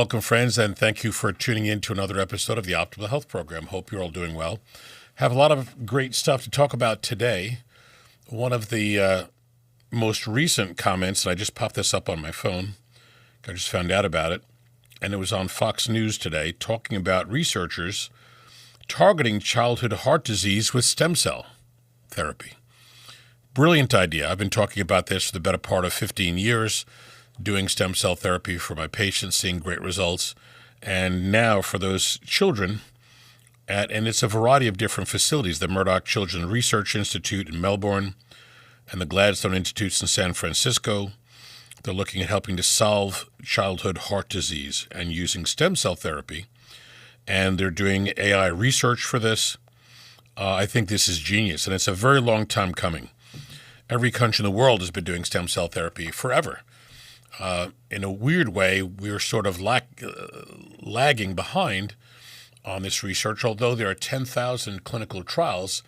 Welcome, friends, and thank you for tuning in to another episode of the Optimal Health Program. Hope you're all doing well. Have a lot of great stuff to talk about today. One of the most recent comments, and I just popped this up on my phone. I just found out about it, and it was on Fox News today, talking about researchers targeting childhood heart disease with stem cell therapy. Brilliant idea. I've been talking about this for the better part of 15 years, doing stem cell therapy for my patients, seeing great results. And now for those children, and it's a variety of different facilities, the Murdoch Children's Research Institute in Melbourne and the Gladstone Institutes in San Francisco. They're looking at helping to solve childhood heart disease and using stem cell therapy. And they're doing AI research for this. I think this is genius, and it's a very long time coming. Every country in the world has been doing stem cell therapy forever. In a weird way, we're sort of lagging behind on this research, although there are 10,000 clinical trials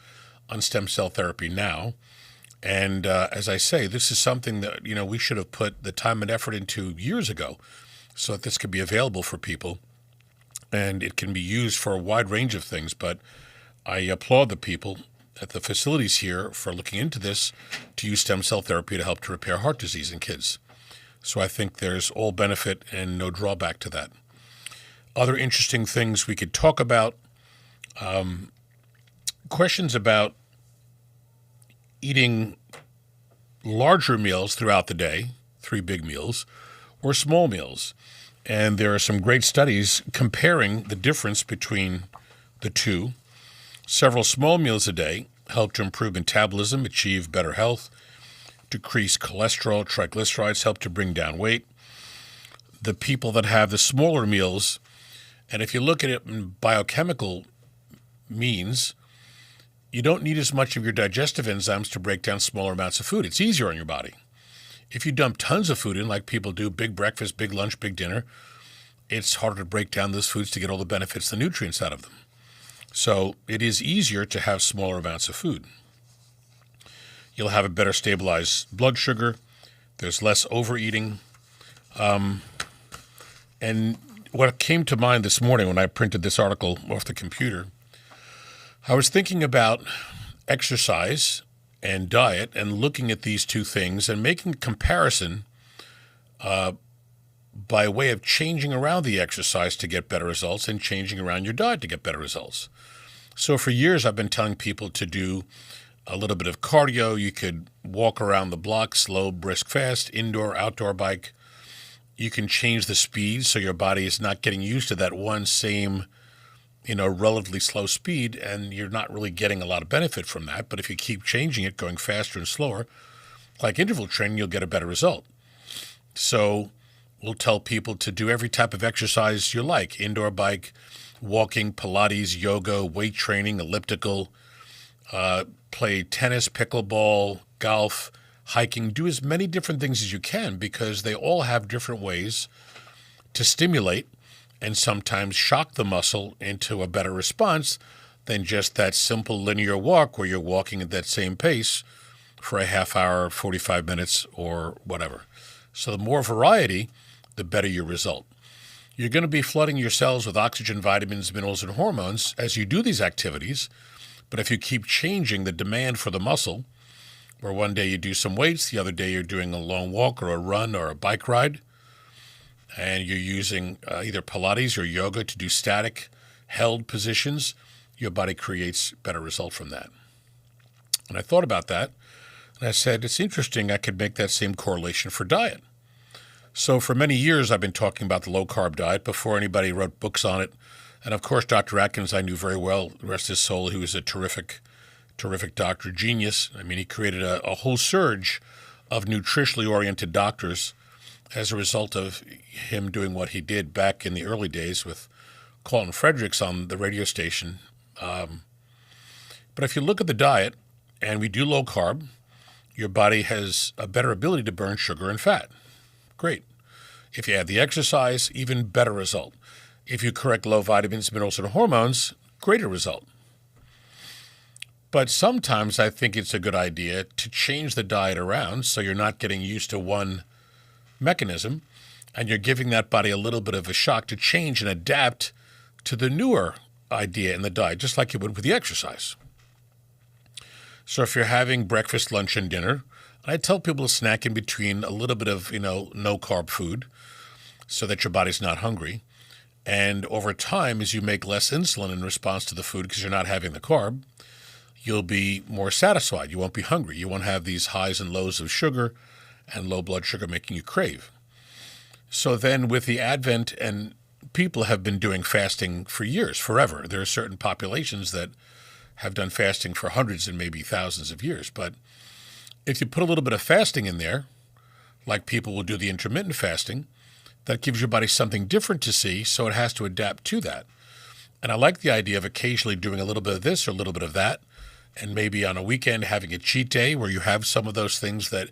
on stem cell therapy now. And as I say, this is something that, we should have put the time and effort into years ago so that this could be available for people. And it can be used for a wide range of things. But I applaud the people at the facilities here for looking into this to use stem cell therapy to help to repair heart disease in kids. So I think there's all benefit and no drawback to that. Other interesting things we could talk about, questions about eating larger meals throughout the day, 3 big meals, or small meals. And there are some great studies comparing the difference between the two. Several small meals a day help to improve metabolism, achieve better health, decrease cholesterol, triglycerides, help to bring down weight. The people that have the smaller meals, and if you look at it in biochemical means, you don't need as much of your digestive enzymes to break down smaller amounts of food. It's easier on your body. If you dump tons of food in, like people do, big breakfast, big lunch, big dinner, it's harder to break down those foods to get all the benefits, the nutrients out of them. So it is easier to have smaller amounts of food. You'll have a better stabilized blood sugar. There's less overeating. And what came to mind this morning when I printed this article off the computer, I was thinking about exercise and diet and looking at these two things and making a comparison by way of changing around the exercise to get better results and changing around your diet to get better results. So for years, I've been telling people to do a little bit of cardio. You could walk around the block, slow, brisk, fast, indoor, outdoor bike. You can change the speed so your body is not getting used to that one same, relatively slow speed, and you're not really getting a lot of benefit from that. But if you keep changing it, going faster and slower, like interval training, you'll get a better result. So we'll tell people to do every type of exercise you like: indoor bike, walking, Pilates, yoga, weight training, elliptical, play tennis, pickleball, golf, hiking. Do as many different things as you can because they all have different ways to stimulate and sometimes shock the muscle into a better response than just that simple linear walk where you're walking at that same pace for a half hour, 45 minutes, or whatever. So the more variety, the better your result. You're going to be flooding your cells with oxygen, vitamins, minerals, and hormones as you do these activities. But if you keep changing the demand for the muscle, where one day you do some weights, the other day you're doing a long walk or a run or a bike ride, and you're using either Pilates or yoga to do static held positions, your body creates better result from that. And I thought about that, and I said, it's interesting, I could make that same correlation for diet. So for many years, I've been talking about the low-carb diet before anybody wrote books on it. And of course, Dr. Atkins, I knew very well, rest his soul. He was a terrific doctor, genius. I mean, he created a whole surge of nutritionally oriented doctors as a result of him doing what he did back in the early days with Colton Fredericks on the radio station. But if you look at the diet, and we do low carb, your body has a better ability to burn sugar and fat. Great. If you add the exercise, even better result. If you correct low vitamins, minerals, and hormones, greater result. But sometimes I think it's a good idea to change the diet around so you're not getting used to one mechanism And you're giving that body a little bit of a shock to change and adapt to the newer idea in the diet, just like you would with the exercise. So if you're having breakfast, lunch, and dinner, I tell people to snack in between a little bit of, no-carb food so that your body's not hungry. And over time, as you make less insulin in response to the food because you're not having the carb, you'll be more satisfied. You won't be hungry. You won't have these highs and lows of sugar and low blood sugar making you crave. So then with the advent, and people have been doing fasting for years, forever. There are certain populations that have done fasting for hundreds and maybe thousands of years. But if you put a little bit of fasting in there, like people will do the intermittent fasting, that gives your body something different to see, so it has to adapt to that. And I like the idea of occasionally doing a little bit of this or a little bit of that, and maybe on a weekend having a cheat day where you have some of those things that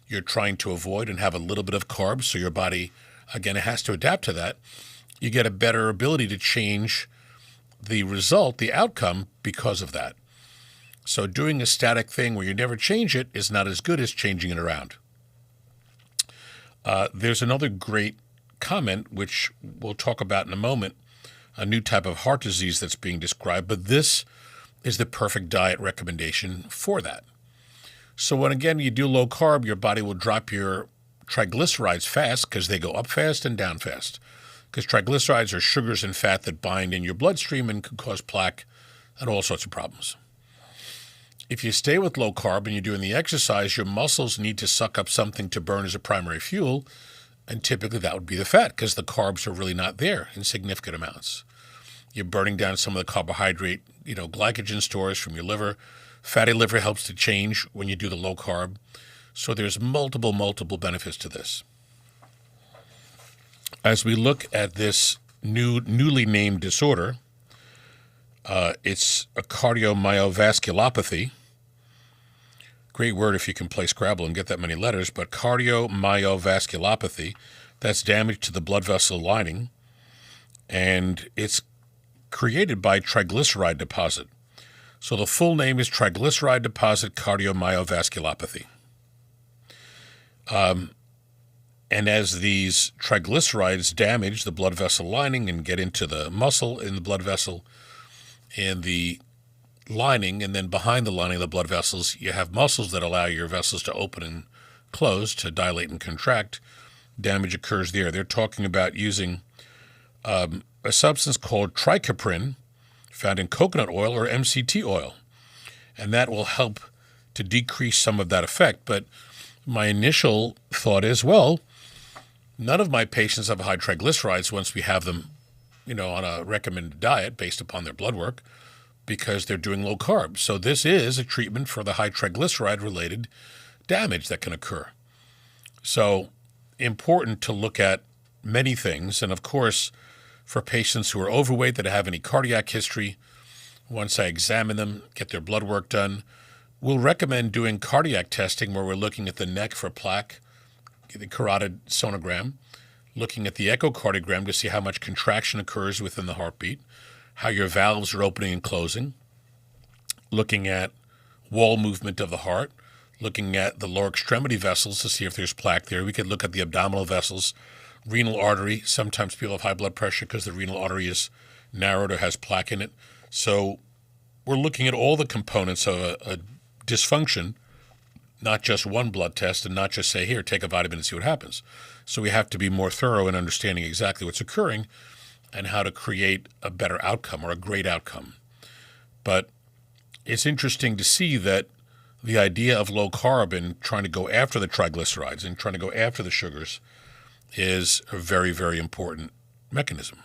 you're trying to avoid and have a little bit of carbs, so your body, again, it has to adapt to that. You get a better ability to change the result, the outcome, because of that. So doing a static thing where you never change it is not as good as changing it around. There's another great comment, which we'll talk about in a moment, a new type of heart disease that's being described, but this is the perfect diet recommendation for that. So when, again, you do low carb, your body will drop your triglycerides fast because they go up fast and down fast. Because triglycerides are sugars and fat that bind in your bloodstream and can cause plaque and all sorts of problems. If you stay with low carb and you're doing the exercise, your muscles need to suck up something to burn as a primary fuel, and typically that would be the fat because the carbs are really not there in significant amounts. You're burning down some of the carbohydrate, glycogen stores from your liver. Fatty liver helps to change when you do the low carb. So there's multiple benefits to this. As we look at this newly named disorder, it's a cardiomyovasculopathy. Great word if you can play Scrabble and get that many letters, but cardiomyovasculopathy, that's damage to the blood vessel lining, and it's created by triglyceride deposit. So the full name is triglyceride deposit cardiomyovasculopathy. And as these triglycerides damage the blood vessel lining and get into the muscle in the blood vessel and the lining, and then behind the lining of the blood vessels, you have muscles that allow your vessels to open and close, to dilate and contract. Damage occurs there. They're talking about using a substance called tricoprin, found in coconut oil or MCT oil, and that will help to decrease some of that effect. But my initial thought is, well, none of my patients have high triglycerides once we have them, on a recommended diet based upon their blood work because they're doing low carb. So this is a treatment for the high triglyceride-related damage that can occur. So important to look at many things. And, of course, for patients who are overweight that have any cardiac history, once I examine them, get their blood work done, we'll recommend doing cardiac testing where we're looking at the neck for plaque, the carotid sonogram, looking at the echocardiogram to see how much contraction occurs within the heartbeat, how your valves are opening and closing, looking at wall movement of the heart, looking at the lower extremity vessels to see if there's plaque there. We could look at the abdominal vessels, renal artery. Sometimes people have high blood pressure because the renal artery is narrowed or has plaque in it. So we're looking at all the components of a dysfunction, not just one blood test and not just say, here, take a vitamin and see what happens. So we have to be more thorough in understanding exactly what's occurring and how to create a better outcome or a great outcome. But it's interesting to see that the idea of low carb and trying to go after the triglycerides and trying to go after the sugars is a very, very important mechanism.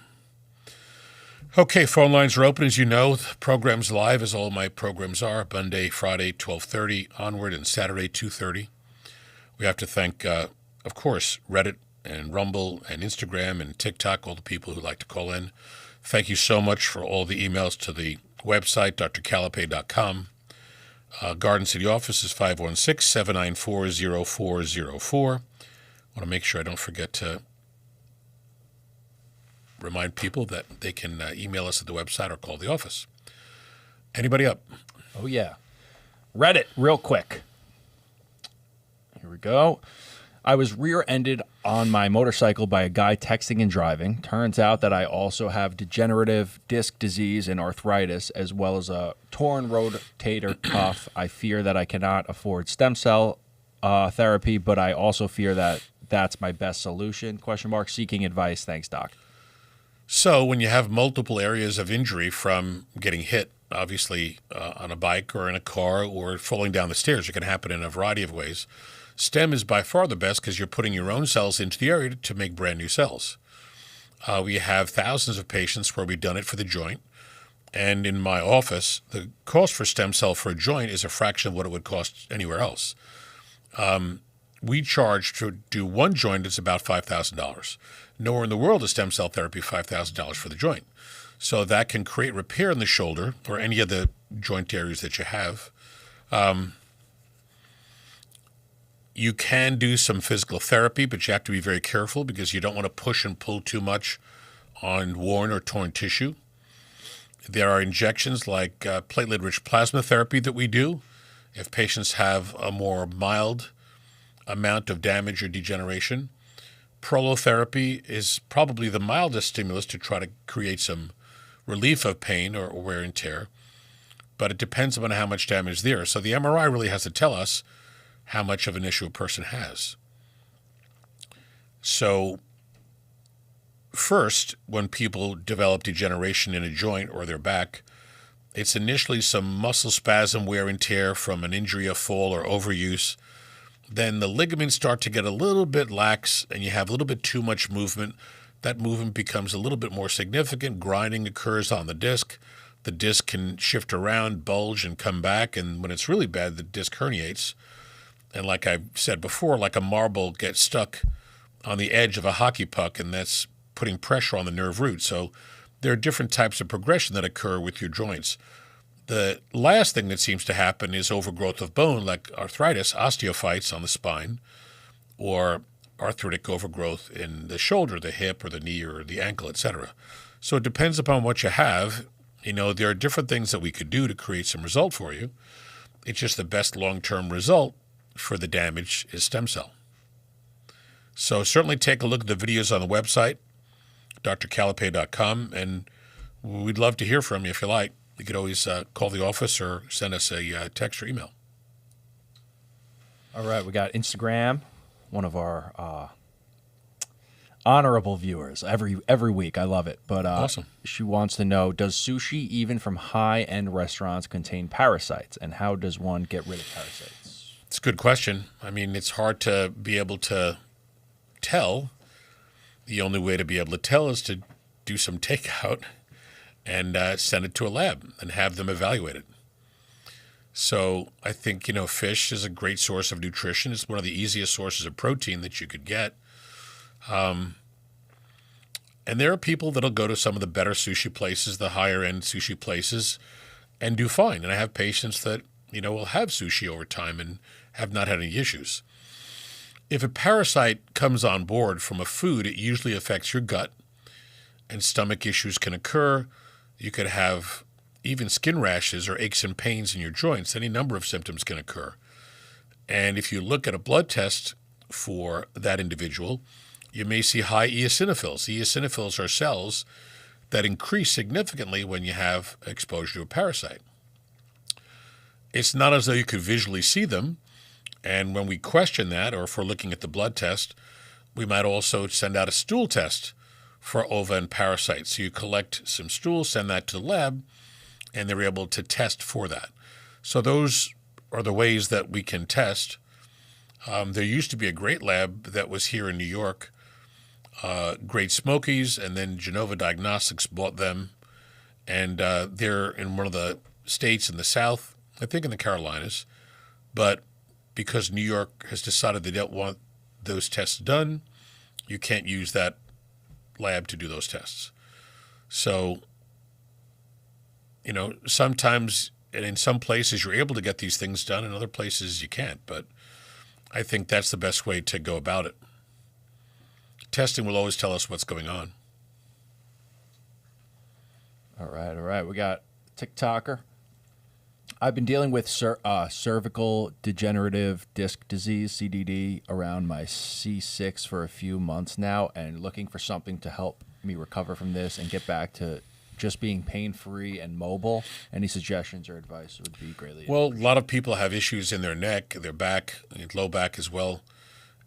Okay, phone lines are open. As you know, the program's live, as all my programs are, Monday, Friday, 12:30 onward, and Saturday, 2:30. We have to thank, of course, Reddit and Rumble and Instagram and TikTok, all the people who like to call in. Thank you so much for all the emails to the website, drcalapai.com. Garden City office is 516-794-0404. I want to make sure I don't forget to remind people that they can email us at the website or call the office. Anybody up? Oh, yeah. Reddit, real quick. Here we go. I was rear-ended on my motorcycle by a guy texting and driving. Turns out that I also have degenerative disc disease and arthritis, as well as a torn rotator cuff. I fear that I cannot afford stem cell therapy, but I also fear that that's my best solution. Question mark. Seeking advice. Thanks, Doc. So when you have multiple areas of injury from getting hit, obviously on a bike or in a car or falling down the stairs, it can happen in a variety of ways. Stem is by far the best because you're putting your own cells into the area to make brand new cells. We have thousands of patients where we've done it for the joint. And in my office, the cost for stem cell for a joint is a fraction of what it would cost anywhere else. We charge to do one joint, it's about $5,000. Nowhere in the world is stem cell therapy $5,000 for the joint. So that can create repair in the shoulder or any of the joint areas that you have. You can do some physical therapy, but you have to be very careful because you don't want to push and pull too much on worn or torn tissue. There are injections like platelet-rich plasma therapy that we do if patients have a more mild amount of damage or degeneration. Prolotherapy is probably the mildest stimulus to try to create some relief of pain or wear and tear, but it depends upon how much damage there is. So the MRI really has to tell us how much of an issue a person has. So first, when people develop degeneration in a joint or their back, it's initially some muscle spasm, wear and tear from an injury, a fall, or overuse. Then the ligaments start to get a little bit lax and you have a little bit too much movement. That movement becomes a little bit more significant. Grinding occurs on the disc. The disc can shift around, bulge, and come back. And when it's really bad, the disc herniates. And like I've said before, like a marble gets stuck on the edge of a hockey puck, and that's putting pressure on the nerve root. So there are different types of progression that occur with your joints. The last thing that seems to happen is overgrowth of bone, like arthritis, osteophytes on the spine, or arthritic overgrowth in the shoulder, the hip, or the knee, or the ankle, etc. So it depends upon what you have. You know, there are different things that we could do to create some result for you. It's just the best long-term result for the damage is stem cell. So certainly take a look at the videos on the website, drcalapai.com, and we'd love to hear from you if you like. You could always call the office or send us a text or email. All right, we got Instagram, one of our honorable viewers every week. I love it. But Awesome. She wants to know, does sushi, even from high-end restaurants, contain parasites? And how does one get rid of parasites? It's a good question. I mean, it's hard to be able to tell. The only way to be able to tell is to do some takeout and send it to a lab and have them evaluate it. So I think, fish is a great source of nutrition. It's one of the easiest sources of protein that you could get. And there are people that'll go to some of the better sushi places, the higher end sushi places, and do fine. And I have patients that, will have sushi over time and have not had any issues. If a parasite comes on board from a food, it usually affects your gut, and stomach issues can occur. You could have even skin rashes or aches and pains in your joints. Any number of symptoms can occur. And if you look at a blood test for that individual, you may see high eosinophils. Eosinophils are cells that increase significantly when you have exposure to a parasite. It's not as though you could visually see them. And when we question that, or if we're looking at the blood test, we might also send out a stool test for ova and parasites. So you collect some stool, send that to the lab, and they're able to test for that. So those are the ways that we can test. There used to be a great lab that was here in New York, Great Smokies, and then Genova Diagnostics bought them. And they're in one of the states in the South, I think in the Carolinas. But because New York has decided they don't want those tests done, you can't use that lab to do those tests. So, sometimes, and in some places you're able to get these things done, in other places you can't. But I think that's the best way to go about it. Testing will always tell us what's going on. All right. We got TikToker. I've been dealing with cervical degenerative disc disease, CDD, around my C6 for a few months now, and looking for something to help me recover from this and get back to just being pain-free and mobile. Any suggestions or advice would be greatly Well, a lot of people have issues in their neck, their back, low back as well.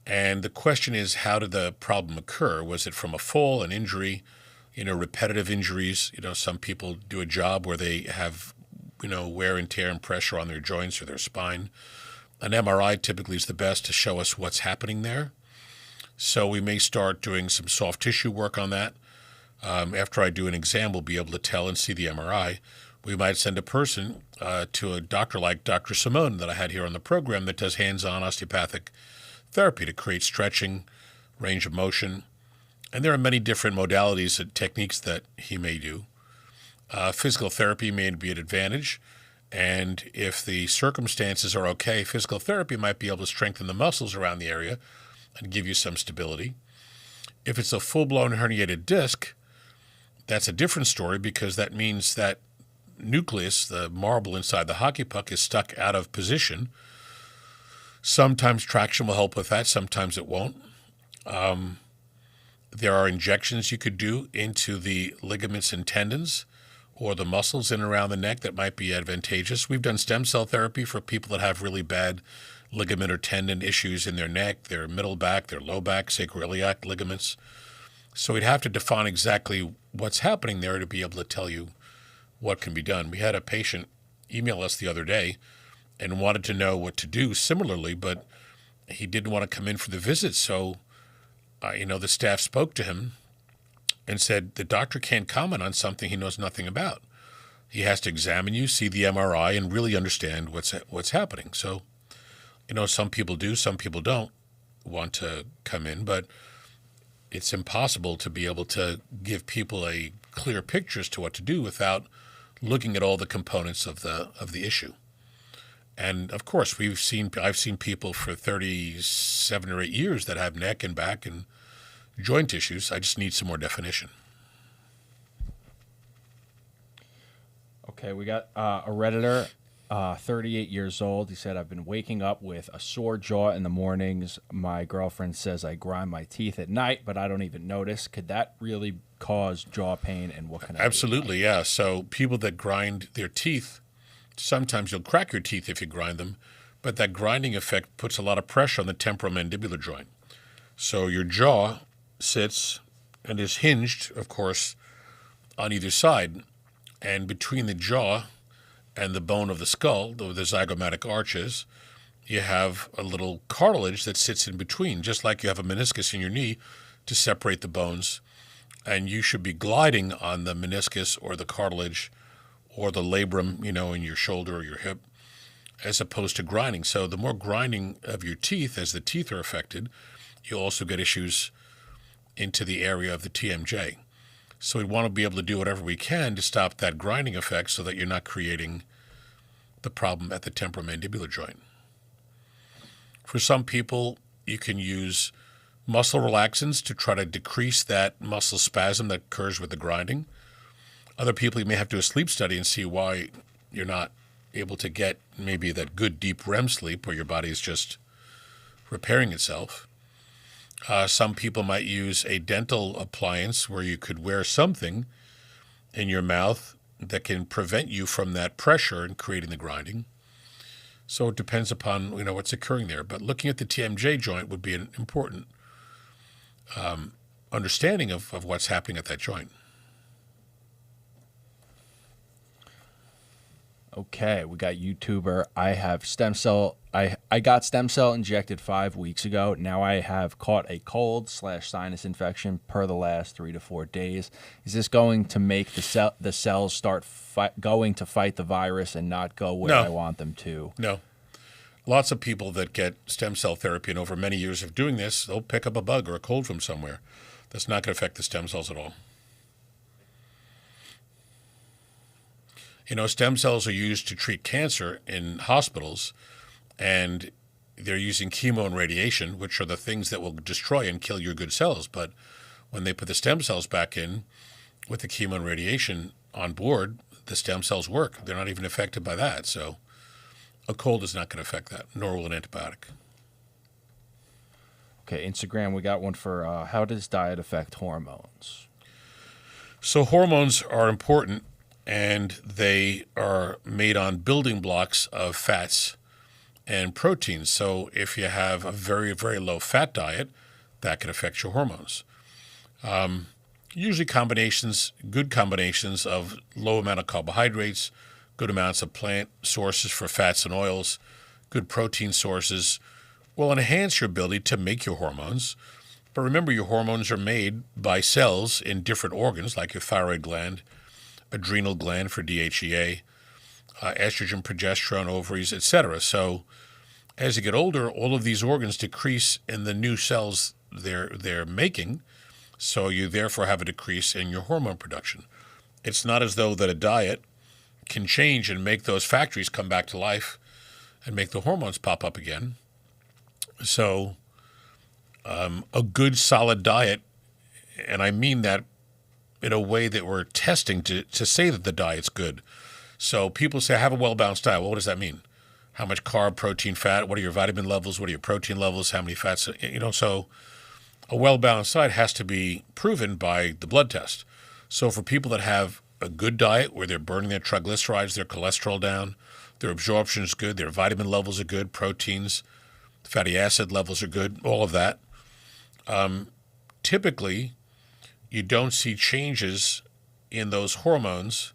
And the question is, how did the problem occur? Was it from a fall, an injury, repetitive injuries? Some people do a job where they have, wear and tear and pressure on their joints or their spine. An MRI typically is the best to show us what's happening there. So we may start doing some soft tissue work on that. After I do an exam, we'll be able to tell and see the MRI. We might send a person to a doctor like Dr. Simone that I had here on the program that does hands-on osteopathic therapy to create stretching, range of motion. And there are many different modalities and techniques that he may do. Physical therapy may be an advantage. And if the circumstances are okay, physical therapy might be able to strengthen the muscles around the area and give you some stability. If it's a full-blown herniated disc, that's a different story because that means that nucleus, the marble inside the hockey puck, is stuck out of position. Sometimes traction will help with that. Sometimes it won't. There are injections you could do into the ligaments and tendons or the muscles in and around the neck that might be advantageous. We've done stem cell therapy for people that have really bad ligament or tendon issues in their neck, their middle back, their low back, sacroiliac ligaments. So we'd have to define exactly what's happening there to be able to tell you what can be done. We had a patient email us the other day and wanted to know what to do similarly, but he didn't want to come in for the visit. So, the staff spoke to him and said, the doctor can't comment on something he knows nothing about. He has to examine you, see the MRI, and really understand what's happening. So, some people do, some people don't want to come in, but it's impossible to be able to give people a clear picture as to what to do without looking at all the components of the issue. And of course, I've seen people for 37 or 8 years that have neck and back and joint issues. I just need some more definition. Okay, we got a Redditor, 38 years old. He said, I've been waking up with a sore jaw in the mornings. My girlfriend says I grind my teeth at night, but I don't even notice. Could that really cause jaw pain, and what can I do? Absolutely, yeah. So people that grind their teeth, sometimes you'll crack your teeth if you grind them, but that grinding effect puts a lot of pressure on the temporomandibular joint. So your jaw sits and is hinged, of course, on either side, and between the jaw and the bone of the skull, the zygomatic arches, you have a little cartilage that sits in between, just like you have a meniscus in your knee to separate the bones. And you should be gliding on the meniscus or the cartilage or the labrum, in your shoulder or your hip, as opposed to grinding. So the more grinding of your teeth, as the teeth are affected, you'll also get issues into the area of the TMJ. So we want to be able to do whatever we can to stop that grinding effect so that you're not creating the problem at the temporomandibular joint. For some people, you can use muscle relaxants to try to decrease that muscle spasm that occurs with the grinding. Other people, you may have to do a sleep study and see why you're not able to get maybe that good deep REM sleep where your body is just repairing itself. Some people might use a dental appliance where you could wear something in your mouth that can prevent you from that pressure and creating the grinding. So it depends upon what's occurring there. But looking at the TMJ joint would be an important understanding of what's happening at that joint. Okay, we got YouTuber. I have stem cell. I got stem cell injected 5 weeks ago. Now I have caught a cold/sinus infection per the last 3 to 4 days. Is this going to make the cells start going to fight the virus and not go where I want them to? No. Lots of people that get stem cell therapy, and over many years of doing this, they'll pick up a bug or a cold from somewhere. That's not going to affect the stem cells at all. Stem cells are used to treat cancer in hospitals, and they're using chemo and radiation, which are the things that will destroy and kill your good cells. But when they put the stem cells back in with the chemo and radiation on board, the stem cells work. They're not even affected by that. So a cold is not going to affect that, nor will an antibiotic. Okay, Instagram, we got one for how does diet affect hormones? So hormones are important, and they are made on building blocks of fats and proteins. So if you have a very, very low fat diet, that can affect your hormones. Usually good combinations of low amount of carbohydrates, good amounts of plant sources for fats and oils, good protein sources will enhance your ability to make your hormones. But remember, your hormones are made by cells in different organs, like your thyroid gland, adrenal gland for DHEA, estrogen, progesterone, ovaries, etc. So as you get older, all of these organs decrease in the new cells they're making, so you therefore have a decrease in your hormone production. It's not as though that a diet can change and make those factories come back to life and make the hormones pop up again. So a good solid diet, and I mean that in a way that we're testing to say that the diet's good. So people say, have a well-balanced diet. Well, what does that mean? How much carb, protein, fat? What are your vitamin levels? What are your protein levels? How many fats? So a well-balanced diet has to be proven by the blood test. So for people that have a good diet where they're burning their triglycerides, their cholesterol down, their absorption is good, their vitamin levels are good, proteins, fatty acid levels are good, all of that. Typically, you don't see changes in those hormones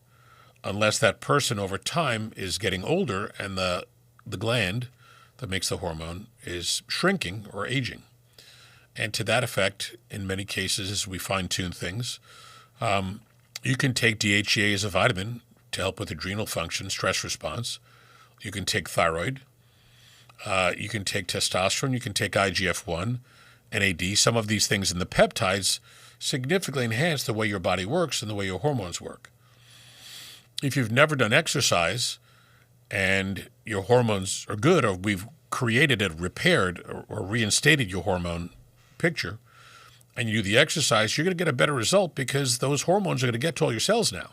unless that person over time is getting older and the gland that makes the hormone is shrinking or aging. And to that effect, in many cases, as we fine-tune things, you can take DHEA as a vitamin to help with adrenal function, stress response. You can take thyroid. You can take testosterone. You can take IGF-1, NAD. Some of these things in the peptides significantly enhance the way your body works and the way your hormones work. If you've never done exercise and your hormones are good, or we've created and repaired or reinstated your hormone picture, and you do the exercise, you're going to get a better result because those hormones are going to get to all your cells now.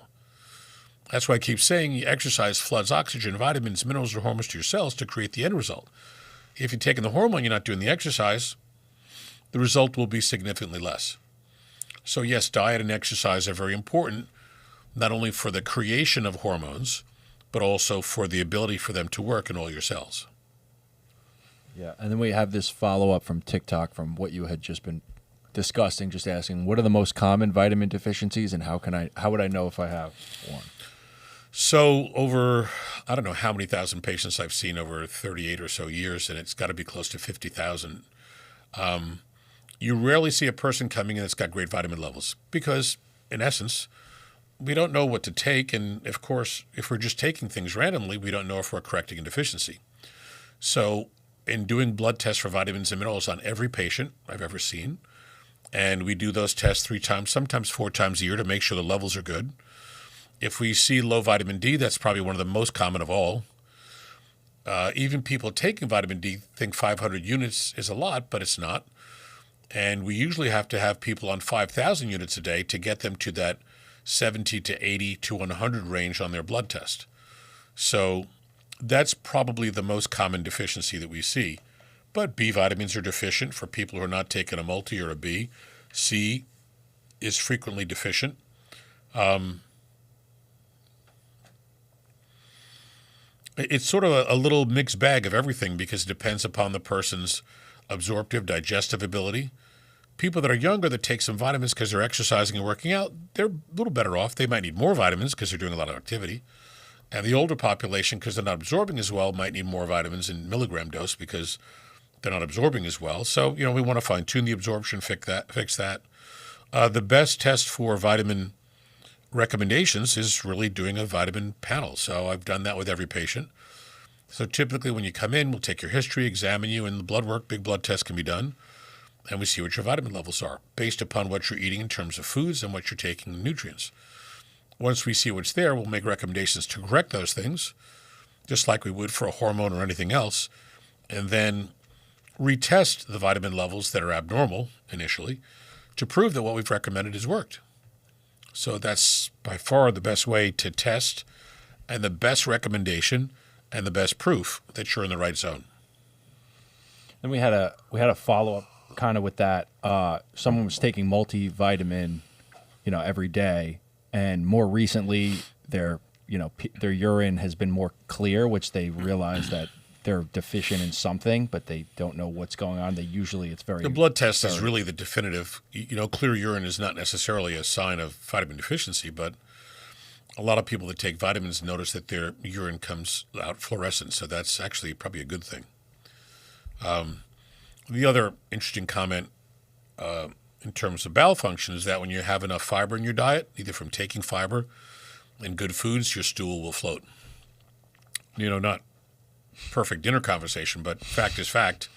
That's why I keep saying exercise floods oxygen, vitamins, minerals, or hormones to your cells to create the end result. If you're taking the hormone, you're not doing the exercise, the result will be significantly less. So yes, diet and exercise are very important, not only for the creation of hormones, but also for the ability for them to work in all your cells. Yeah, and then we have this follow-up from TikTok from what you had just been discussing, just asking, what are the most common vitamin deficiencies and how would I know if I have one? So over, I don't know how many thousand patients I've seen over 38 or so years, and it's got to be close to 50,000. You rarely see a person coming in that's got great vitamin levels because, in essence, we don't know what to take. And, of course, if we're just taking things randomly, we don't know if we're correcting a deficiency. So in doing blood tests for vitamins and minerals on every patient I've ever seen, and we do those tests 3 times, sometimes 4 times a year to make sure the levels are good. If we see low vitamin D, that's probably one of the most common of all. Even people taking vitamin D think 500 units is a lot, but it's not. And we usually have to have people on 5,000 units a day to get them to that 70 to 80 to 100 range on their blood test. So that's probably the most common deficiency that we see. But B vitamins are deficient for people who are not taking a multi or a B. C is frequently deficient. It's sort of a little mixed bag of everything because it depends upon the person's absorptive, digestive ability. People that are younger that take some vitamins because they're exercising and working out, they're a little better off. They might need more vitamins because they're doing a lot of activity. And the older population, because they're not absorbing as well, might need more vitamins in milligram dose because they're not absorbing as well. So, we want to fine-tune the absorption, fix that. The best test for vitamin recommendations is really doing a vitamin panel. So I've done that with every patient. So typically when you come in, we'll take your history, examine you, and the blood work, big blood test can be done. And we see what your vitamin levels are based upon what you're eating in terms of foods and what you're taking in nutrients. Once we see what's there, we'll make recommendations to correct those things, just like we would for a hormone or anything else, and then retest the vitamin levels that are abnormal initially to prove that what we've recommended has worked. So that's by far the best way to test and the best recommendation and the best proof that you're in the right zone. Then we had a follow up kind of with that. Someone was taking multivitamin, every day, and more recently their urine has been more clear, which they realize that they're deficient in something, but they don't know what's going on. The blood test is really the definitive. Clear urine is not necessarily a sign of vitamin deficiency, but a lot of people that take vitamins notice that their urine comes out fluorescent, so that's actually probably a good thing. The other interesting comment in terms of bowel function is that when you have enough fiber in your diet, either from taking fiber and good foods, your stool will float. Not perfect dinner conversation, but fact is fact.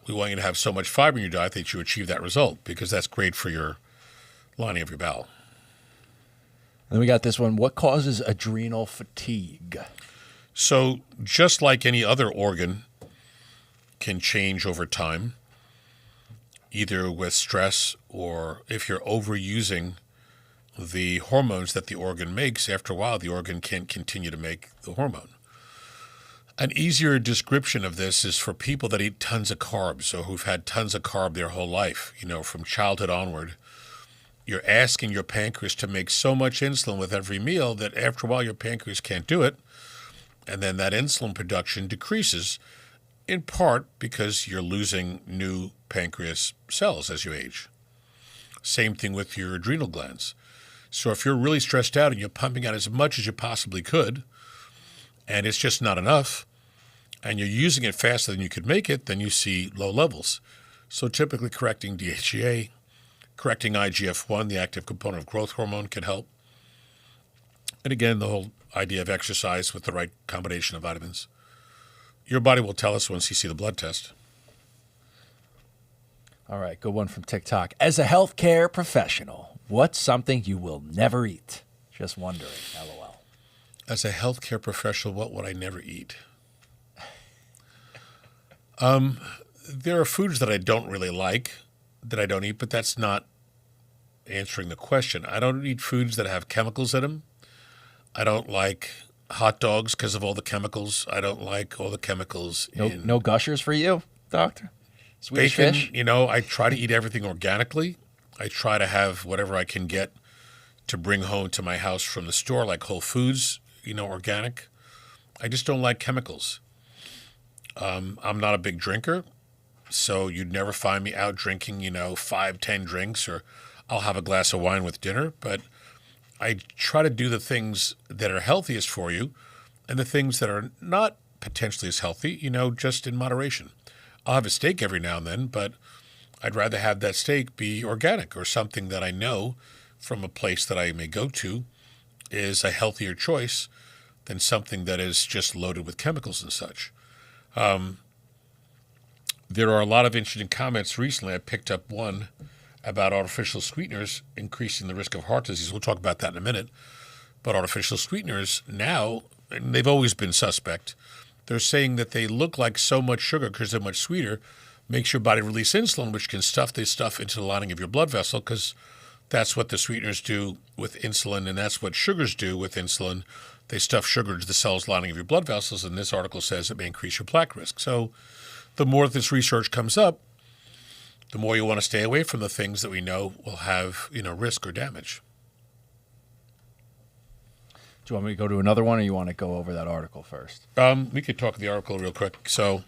We want you to have so much fiber in your diet that you achieve that result, because that's great for your lining of your bowel. Then we got this one. What causes adrenal fatigue? So just like any other organ can change over time, either with stress or if you're overusing the hormones that the organ makes, after a while the organ can't continue to make the hormone. An easier description of this is for people that eat tons of carbs or who've had tons of carb their whole life, from childhood onward. You're asking your pancreas to make so much insulin with every meal that after a while your pancreas can't do it, and then that insulin production decreases, in part because you're losing new pancreas cells as you age. Same thing with your adrenal glands. So if you're really stressed out and you're pumping out as much as you possibly could, and it's just not enough, and you're using it faster than you could make it, then you see low levels. So typically correcting DHEA, correcting IGF-1, the active component of growth hormone, can help. And again, the whole idea of exercise with the right combination of vitamins. Your body will tell us once you see the blood test. All right, good one from TikTok. As a healthcare professional, what's something you will never eat? Just wondering, LOL. As a healthcare professional, what would I never eat? There are foods that I don't really like that I don't eat, but that's not answering the question. I don't eat foods that have chemicals in them. I don't like hot dogs because of all the chemicals. I don't like all the chemicals in no gushers for you, doctor? Swedish bacon. fish? I try to eat everything organically. I try to have whatever I can get to bring home to my house from the store, like Whole Foods, organic. I just don't like chemicals. I'm not a big drinker, so you'd never find me out drinking, 5-10 drinks, or I'll have a glass of wine with dinner. But I try to do the things that are healthiest for you and the things that are not potentially as healthy, just in moderation. I'll have a steak every now and then, but I'd rather have that steak be organic or something that I know from a place that I may go to is a healthier choice than something that is just loaded with chemicals and such. There are a lot of interesting comments recently. I picked up one about artificial sweeteners increasing the risk of heart disease. We'll talk about that in a minute. But artificial sweeteners now, and they've always been suspect, they're saying that they look like so much sugar because they're much sweeter, makes your body release insulin, which can stuff this stuff into the lining of your blood vessel, because that's what the sweeteners do with insulin, and that's what sugars do with insulin. They stuff sugar into the cells lining of your blood vessels, and this article says it may increase your plaque risk. So the more this research comes up, the more you want to stay away from the things that we know will have, risk or damage. Do you want me to go to another one, or you want to go over that article first? We could talk the article real quick. So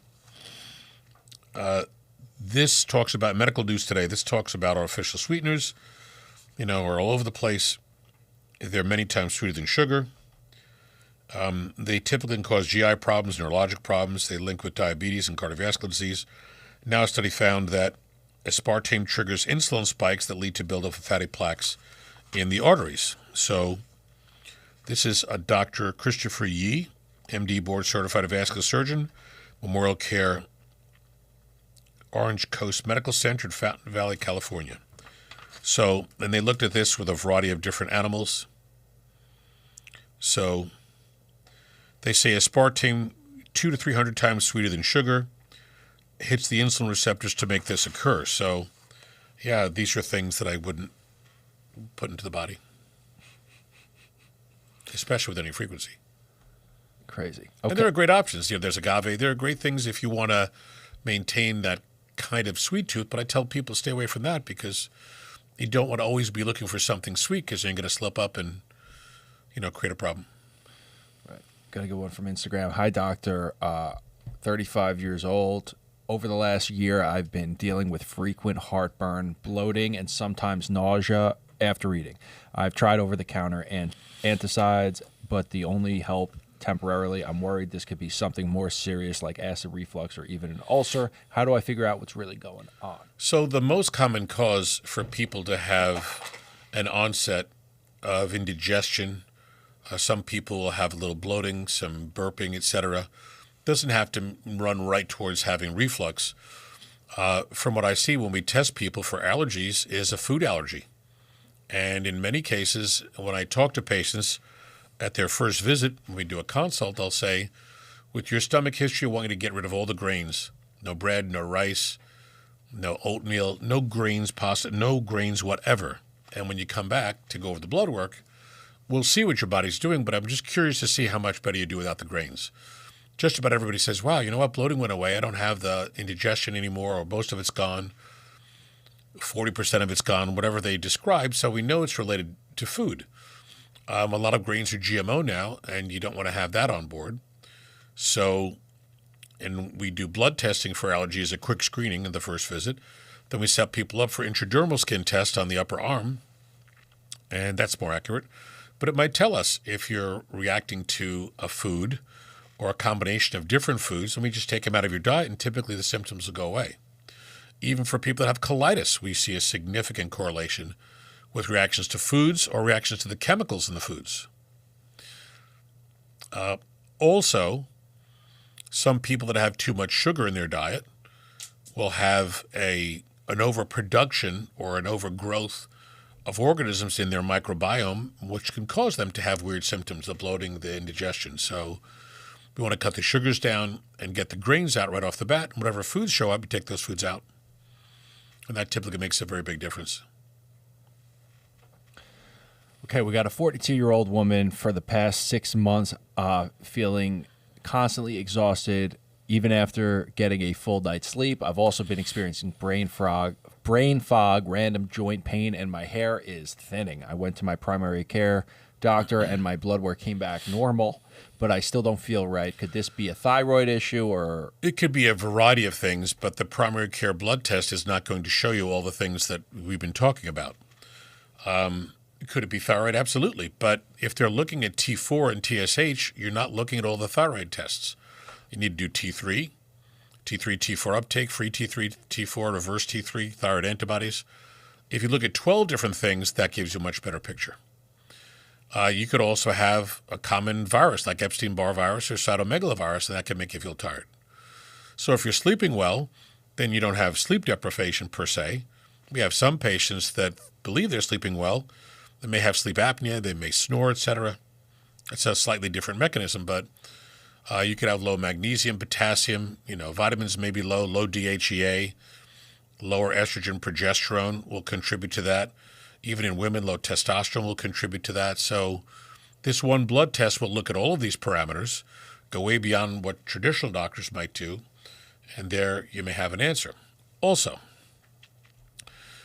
this talks about medical news today. This talks about artificial sweeteners, are all over the place. They're many times sweeter than sugar. They typically can cause GI problems, neurologic problems. They link with diabetes and cardiovascular disease. Now a study found that aspartame triggers insulin spikes that lead to buildup of fatty plaques in the arteries. So this is a Dr. Christopher Yee, MD, board-certified vascular surgeon, Memorial Care Orange Coast Medical Center in Fountain Valley, California. So, and they looked at this with a variety of different animals. So they say aspartame 200 to 300 times sweeter than sugar hits the insulin receptors to make this occur. So, yeah, these are things that I wouldn't put into the body. especially with any frequency. Crazy. And there are great options. There's agave. There are great things if you want to maintain that kind of sweet tooth, but I tell people stay away from that because you don't want to always be looking for something sweet because you're going to slip up and, create a problem. Right. Got a good one from Instagram. Hi, doctor. 35 years old. Over the last year, I've been dealing with frequent heartburn, bloating, and sometimes nausea after eating. I've tried over-the-counter and anticides, but the only help temporarily. I'm worried this could be something more serious like acid reflux or even an ulcer. How do I figure out what's really going on? So the most common cause for people to have an onset of indigestion, some people will have a little bloating, some burping, etc. Doesn't have to run right towards having reflux. From what I see when we test people for allergies is a food allergy. And in many cases, when I talk to patients at their first visit, when we do a consult, I'll say, with your stomach history, I want you to get rid of all the grains. No bread, no rice, no oatmeal, no grains, pasta, no grains, whatever. And when you come back to go over the blood work, we'll see what your body's doing, but I'm just curious to see how much better you do without the grains. Just about everybody says, wow, you know what, bloating went away. I don't have the indigestion anymore, or most of it's gone. 40% of it's gone, whatever they describe. So we know it's related to food. A lot of grains are GMO now, and you don't want to have that on board. So, and we do blood testing for allergies, a quick screening in the first visit. Then we set people up for intradermal skin tests on the upper arm, and that's more accurate. But it might tell us if you're reacting to a food or a combination of different foods, and we just take them out of your diet, and typically the symptoms will go away. Even for people that have colitis, we see a significant correlation with reactions to foods or reactions to the chemicals in the foods. Also, some people that have too much sugar in their diet will have an overproduction or an overgrowth of organisms in their microbiome, which can cause them to have weird symptoms, the bloating, the indigestion. So we want to cut the sugars down and get the grains out right off the bat. And whatever foods show up, you take those foods out. And that typically makes a very big difference. Okay, we got a 42-year-old woman for the past 6 months feeling constantly exhausted, even after getting a full night's sleep. I've also been experiencing brain fog, random joint pain, and my hair is thinning. I went to my primary care doctor, and my blood work came back normal, but I still don't feel right. Could this be a thyroid issue or? It could be a variety of things, but the primary care blood test is not going to show you all the things that we've been talking about. Could it be thyroid? Absolutely. But if they're looking at T4 and TSH, you're not looking at all the thyroid tests. You need to do T3, T4 uptake, free T3, T4, reverse T3, thyroid antibodies. If you look at 12 different things, that gives you a much better picture. You could also have a common virus like Epstein-Barr virus or cytomegalovirus, and that can make you feel tired. So if you're sleeping well, then you don't have sleep deprivation per se. We have some patients that believe they're sleeping well. They may have sleep apnea, they may snore, etc. It's a slightly different mechanism, but you could have low magnesium, potassium, vitamins may be low DHEA, lower estrogen, progesterone will contribute to that. Even in women, low testosterone will contribute to that. So this one blood test will look at all of these parameters, go way beyond what traditional doctors might do, and there you may have an answer. Also,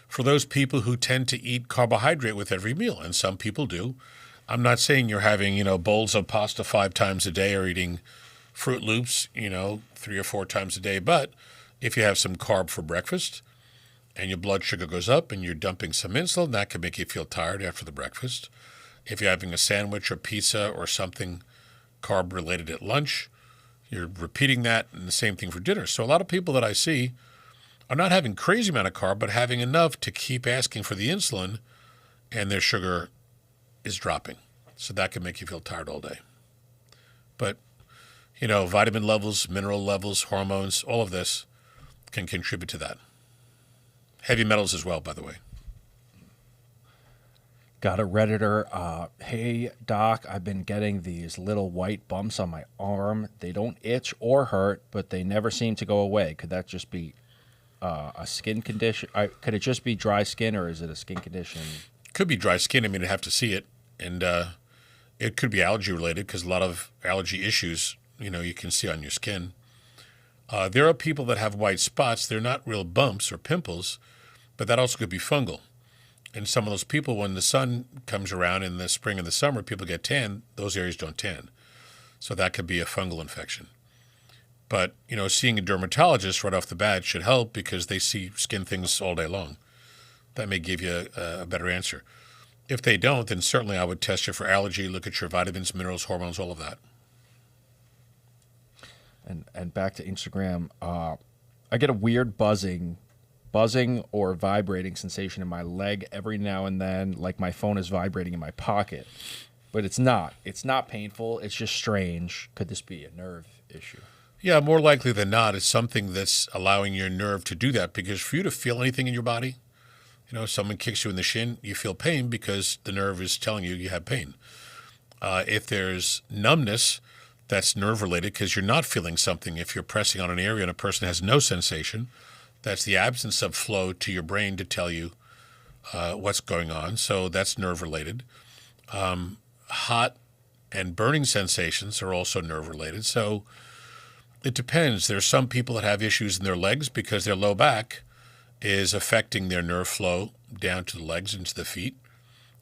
for those people who tend to eat carbohydrate with every meal, and some people do, I'm not saying you're having, bowls of pasta 5 times a day or eating Fruit Loops, 3 or 4 times a day, but if you have some carb for breakfast and your blood sugar goes up and you're dumping some insulin, that can make you feel tired after the breakfast. If you're having a sandwich or pizza or something carb-related at lunch, you're repeating that, and the same thing for dinner. So a lot of people that I see are not having crazy amount of carb, but having enough to keep asking for the insulin, and their sugar is dropping. So that can make you feel tired all day. But, vitamin levels, mineral levels, hormones, all of this can contribute to that. Heavy metals as well, by the way. Got a Redditor. Hey, doc, I've been getting these little white bumps on my arm. They don't itch or hurt, but they never seem to go away. Could that just be a skin condition? Could it just be dry skin, or is it a skin condition? Could be dry skin. I mean, I'd have to see it. And It could be allergy related because a lot of allergy issues, you can see on your skin. There are people that have white spots. They're not real bumps or pimples, but that also could be fungal. And some of those people, when the sun comes around in the spring and the summer, people get tan. Those areas don't tan. So that could be a fungal infection. But, seeing a dermatologist right off the bat should help because they see skin things all day long. That may give you a better answer. If they don't, then certainly I would test you for allergy, look at your vitamins, minerals, hormones, all of that. And back to Instagram, I get a weird buzzing or vibrating sensation in my leg every now and then, like my phone is vibrating in my pocket. But it's not. It's not painful. It's just strange. Could this be a nerve issue? Yeah, more likely than not, it's something that's allowing your nerve to do that because for you to feel anything in your body, someone kicks you in the shin, you feel pain because the nerve is telling you you have pain. If there's numbness, that's nerve related because you're not feeling something. If you're pressing on an area and a person has no sensation, that's the absence of flow to your brain to tell you what's going on. So that's nerve related. Hot and burning sensations are also nerve related. So it depends. There's some people that have issues in their legs because their low back is affecting their nerve flow down to the legs into the feet.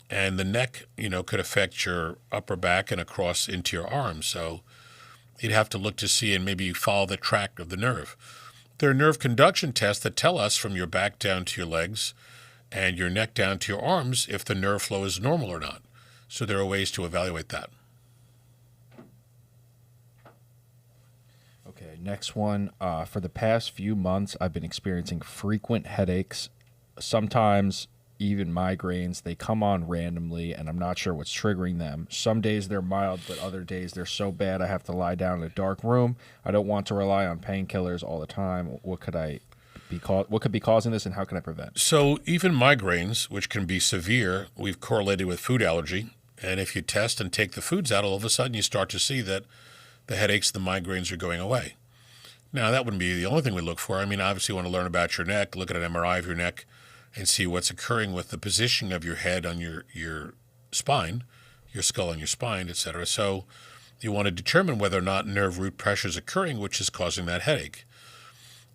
And the neck, could affect your upper back and across into your arms. So you'd have to look to see and maybe follow the track of the nerve. There are nerve conduction tests that tell us from your back down to your legs and your neck down to your arms if the nerve flow is normal or not. So there are ways to evaluate that. Okay, next one. For the past few months, I've been experiencing frequent headaches, sometimes even migraines. They come on randomly, and I'm not sure what's triggering them. Some days they're mild, but other days they're so bad I have to lie down in a dark room. I don't want to rely on painkillers all the time. What could be causing this, and how can I prevent? So even migraines, which can be severe, we've correlated with food allergy. And if you test and take the foods out, all of a sudden you start to see that the headaches, the migraines are going away. Now, that wouldn't be the only thing we look for. I mean, obviously you want to learn about your neck, look at an MRI of your neck, and see what's occurring with the positioning of your head on your spine, your skull on your spine, etc. So you want to determine whether or not nerve root pressure is occurring, which is causing that headache.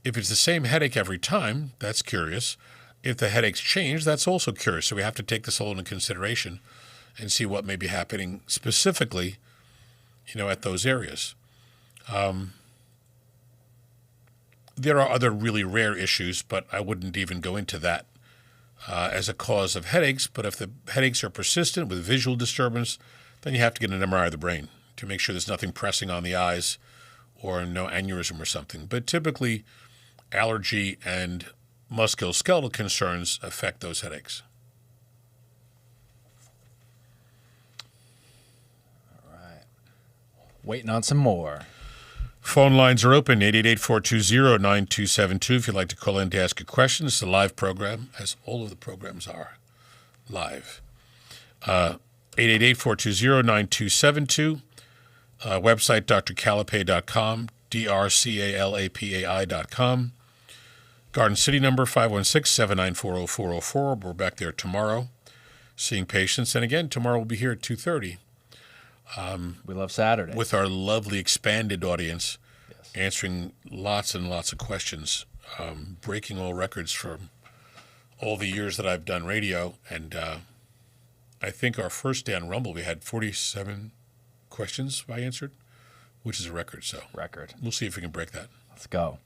If it's the same headache every time, that's curious. If the headaches change, that's also curious. So we have to take this all into consideration and see what may be happening specifically, at those areas. There are other really rare issues, but I wouldn't even go into that as a cause of headaches. But if the headaches are persistent with visual disturbance, then you have to get an MRI of the brain to make sure there's nothing pressing on the eyes or no aneurysm or something. But typically, allergy and musculoskeletal concerns affect those headaches. All right. Waiting on some more. Phone lines are open, 888-420-9272 if you'd like to call in to ask a question. It's a live program, as all of the programs are live. 888-420-9272. Website, drcalapai.com, drcalapai.com. Garden City number, 516-794-0404. We're back there tomorrow seeing patients. And again, tomorrow we'll be here at 2:30. We love Saturday. With our lovely expanded audience, Yes. answering lots and lots of questions, breaking all records from all the years that I've done radio. And I think our first day on Rumble, we had 47 questions I answered, which is a record. So we'll see if we can break that. Let's go.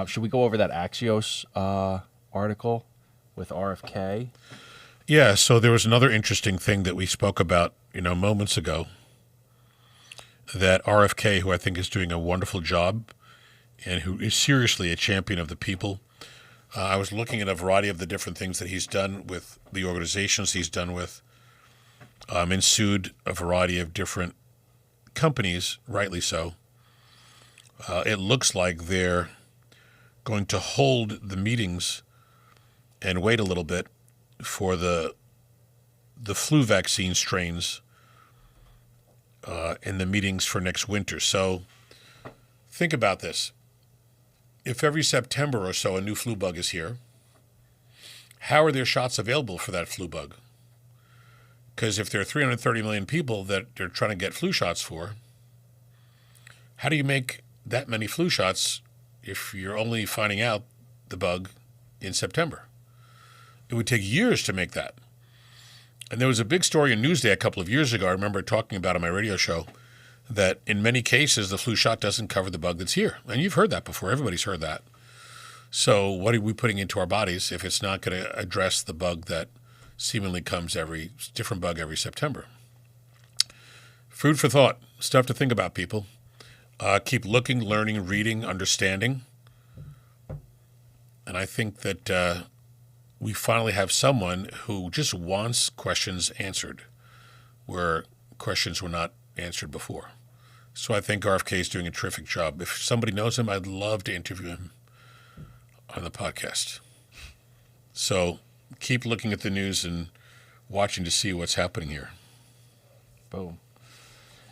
Should we go over that Axios article with RFK? Yeah, so there was another interesting thing that we spoke about, moments ago, that RFK, who I think is doing a wonderful job and who is seriously a champion of the people. I was looking at a variety of the different things that he's done with the organizations he's done with, and sued a variety of different companies, rightly so. It looks like they're going to hold the meetings and wait a little bit for the flu vaccine strains in the meetings for next winter. So think about this. If every September or so a new flu bug is here, how are there shots available for that flu bug? Because if there are 330 million people that they're trying to get flu shots for, how do you make that many flu shots if you're only finding out the bug in September? It would take years to make that. And there was a big story in Newsday a couple of years ago, I remember talking about on my radio show, that in many cases the flu shot doesn't cover the bug that's here. And you've heard that before. Everybody's heard that. So what are we putting into our bodies if it's not going to address the bug that seemingly comes different bug every September? Food for thought. Stuff to think about, people. Keep looking, learning, reading, understanding. And I think that we finally have someone who just wants questions answered where questions were not answered before. So I think RFK is doing a terrific job. If somebody knows him, I'd love to interview him on the podcast. So keep looking at the news and watching to see what's happening here. Boom.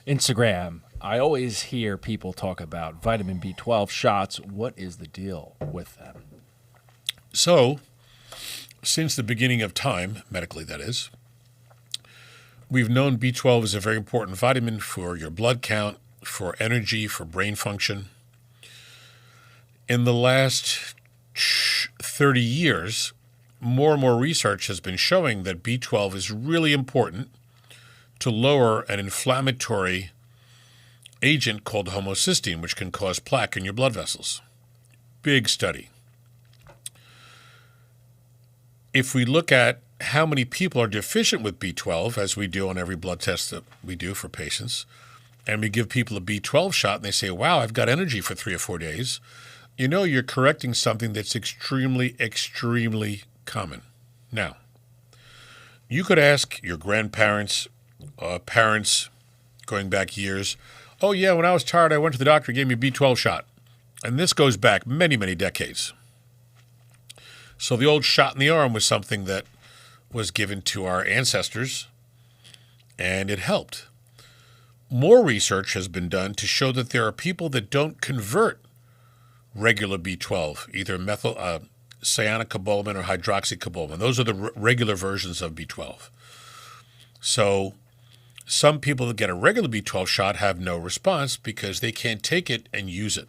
Instagram. I always hear people talk about vitamin B12 shots. What is the deal with them? So, since the beginning of time, medically that is, we've known B12 is a very important vitamin for your blood count, for energy, for brain function. In the last 30 years, more and more research has been showing that B12 is really important to lower an inflammatory agent called homocysteine, which can cause plaque in your blood vessels. Big study. If we look at how many people are deficient with B12, as we do on every blood test that we do for patients, and we give people a B12 shot and they say, wow, I've got energy for 3 or 4 days, you know you're correcting something that's extremely, extremely common. Now, you could ask your grandparents, parents going back years, oh yeah, when I was tired, I went to the doctor, he gave me a B12 shot. And this goes back many, many decades. So the old shot in the arm was something that was given to our ancestors, and it helped. More research has been done to show that there are people that don't convert regular B12, either cyanocobalamin or hydroxycobalamin. Those are the regular versions of B12. So some people that get a regular B12 shot have no response because they can't take it and use it.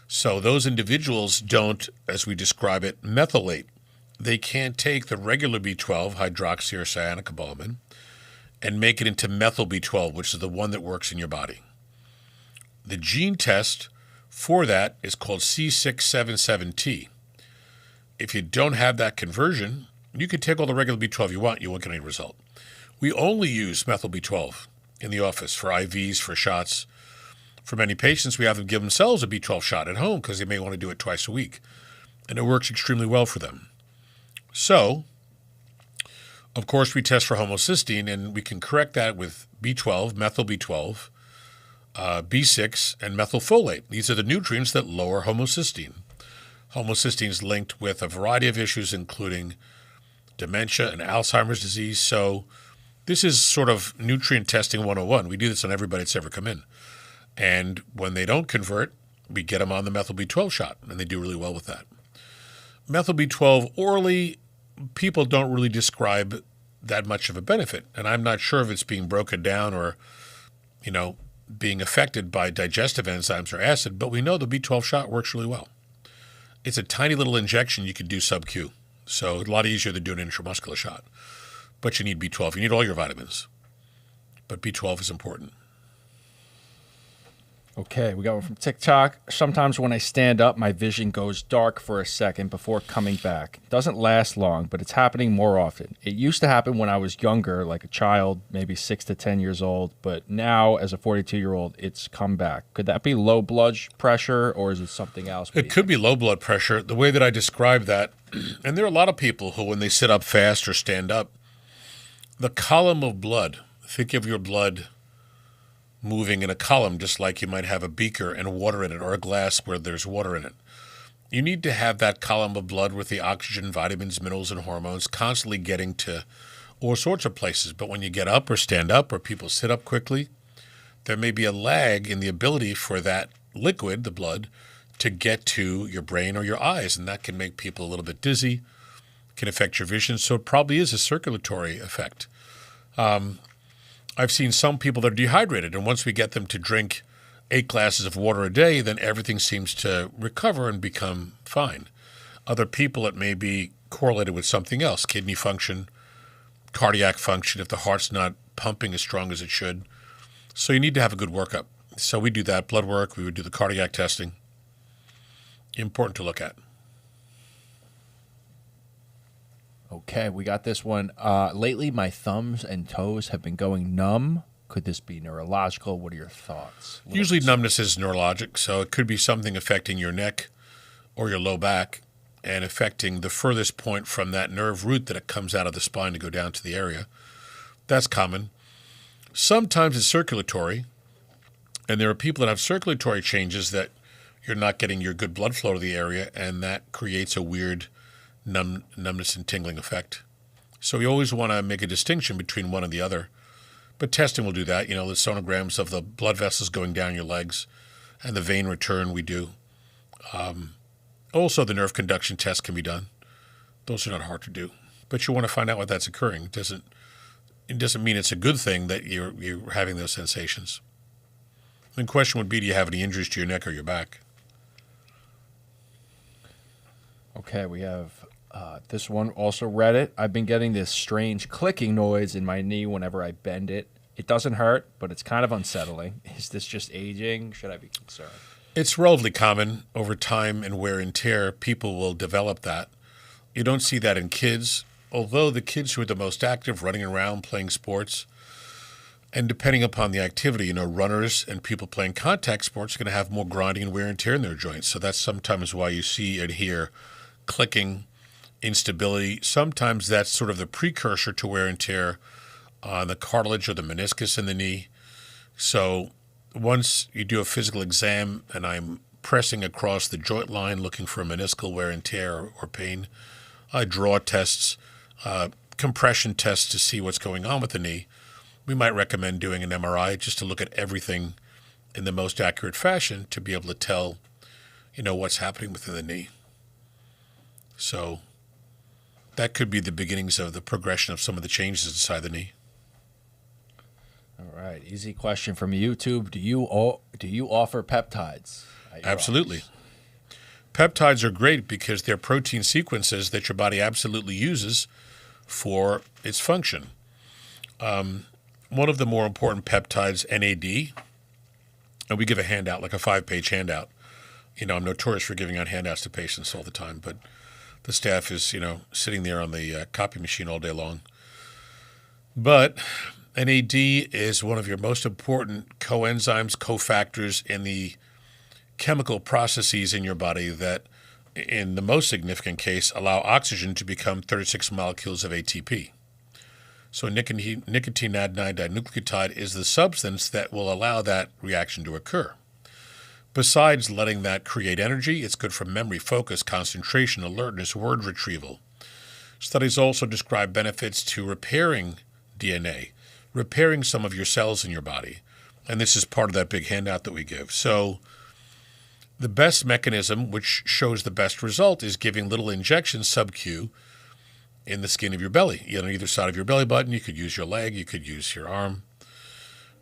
So those individuals don't, as we describe it, methylate. They can't take the regular B12, hydroxy or cyanocobalamin, and make it into methyl B12, which is the one that works in your body. The gene test for that is called C677T. If you don't have that conversion, you can take all the regular B12 you want, you won't get any result. We only use methyl B12 in the office for IVs, for shots. For many patients, we have them give themselves a B12 shot at home because they may want to do it twice a week. And it works extremely well for them. So, of course, we test for homocysteine, and we can correct that with B12, methyl B12, B6, and methylfolate. These are the nutrients that lower homocysteine. Homocysteine is linked with a variety of issues, including dementia and Alzheimer's disease. So this is sort of nutrient testing 101. We do this on everybody that's ever come in. And when they don't convert, we get them on the methyl B12 shot, and they do really well with that. Methyl B12 orally, people don't really describe that much of a benefit. And I'm not sure if it's being broken down or, being affected by digestive enzymes or acid, but we know the B12 shot works really well. It's a tiny little injection you can do sub-Q. So a lot easier than doing an intramuscular shot. But you need B12. You need all your vitamins. But B12 is important. Okay, we got one from TikTok. Sometimes when I stand up, my vision goes dark for a second before coming back. Doesn't last long, but it's happening more often. It used to happen when I was younger, like a child, maybe 6 to 10 years old, but now as a 42-year-old, it's come back. Could that be low blood pressure, or is it something else? It could be low blood pressure. The way that I describe that, and there are a lot of people who, when they sit up fast or stand up, the column of blood, think of your blood moving in a column, just like you might have a beaker and water in it, or a glass where there's water in it. You need to have that column of blood with the oxygen, vitamins, minerals, and hormones constantly getting to all sorts of places. But when you get up or stand up or people sit up quickly, there may be a lag in the ability for that liquid, the blood, to get to your brain or your eyes, and that can make people a little bit dizzy, can affect your vision. So it probably is a circulatory effect. I've seen some people that are dehydrated, and once we get them to drink 8 glasses of water a day, then everything seems to recover and become fine. Other people, it may be correlated with something else, kidney function, cardiac function, if the heart's not pumping as strong as it should. So you need to have a good workup. So we do that, blood work, we would do the cardiac testing. Important to look at. Okay, we got this one. Lately, my thumbs and toes have been going numb. Could this be neurological? What are your thoughts? Usually numbness is neurologic, so it could be something affecting your neck or your low back and affecting the furthest point from that nerve root that it comes out of the spine to go down to the area. That's common. Sometimes it's circulatory, and there are people that have circulatory changes that you're not getting your good blood flow to the area, and that creates a weird numbness and tingling effect. So we always want to make a distinction between one and the other. But testing will do that. The sonograms of the blood vessels going down your legs and the vein return we do. Also, the nerve conduction test can be done. Those are not hard to do. But you want to find out why that's occurring. It doesn't mean it's a good thing that you're having those sensations. The question would be, do you have any injuries to your neck or your back? Okay, we have this one, also Reddit. I've been getting this strange clicking noise in my knee whenever I bend it. It doesn't hurt, but it's kind of unsettling. Is this just aging? Should I be concerned? It's relatively common over time and wear and tear. People will develop that. You don't see that in kids, although the kids who are the most active, running around, playing sports, and depending upon the activity, runners and people playing contact sports are going to have more grinding and wear and tear in their joints. So that's sometimes why you see and hear clicking, instability. Sometimes that's sort of the precursor to wear and tear on the cartilage or the meniscus in the knee. So once you do a physical exam and I'm pressing across the joint line looking for meniscal wear and tear or pain, I draw tests, compression tests to see what's going on with the knee. We might recommend doing an MRI just to look at everything in the most accurate fashion to be able to tell, what's happening within the knee. So that could be the beginnings of the progression of some of the changes inside the knee. All right, easy question from YouTube. Do you offer peptides? Absolutely. Office? Peptides are great because they're protein sequences that your body absolutely uses for its function. One of the more important peptides, NAD, and we give a handout, like a 5-page handout. I'm notorious for giving out handouts to patients all the time, but the staff is, sitting there on the copy machine all day long. But NAD is one of your most important coenzymes, cofactors in the chemical processes in your body that, in the most significant case, allow oxygen to become 36 molecules of ATP. So nicotine adenine dinucleotide is the substance that will allow that reaction to occur. Besides letting that create energy, it's good for memory, focus, concentration, alertness, word retrieval. Studies also describe benefits to repairing DNA, repairing some of your cells in your body. And this is part of that big handout that we give. So the best mechanism, which shows the best result, is giving little injections sub-Q in the skin of your belly. On either side of your belly button. You could use your leg, you could use your arm.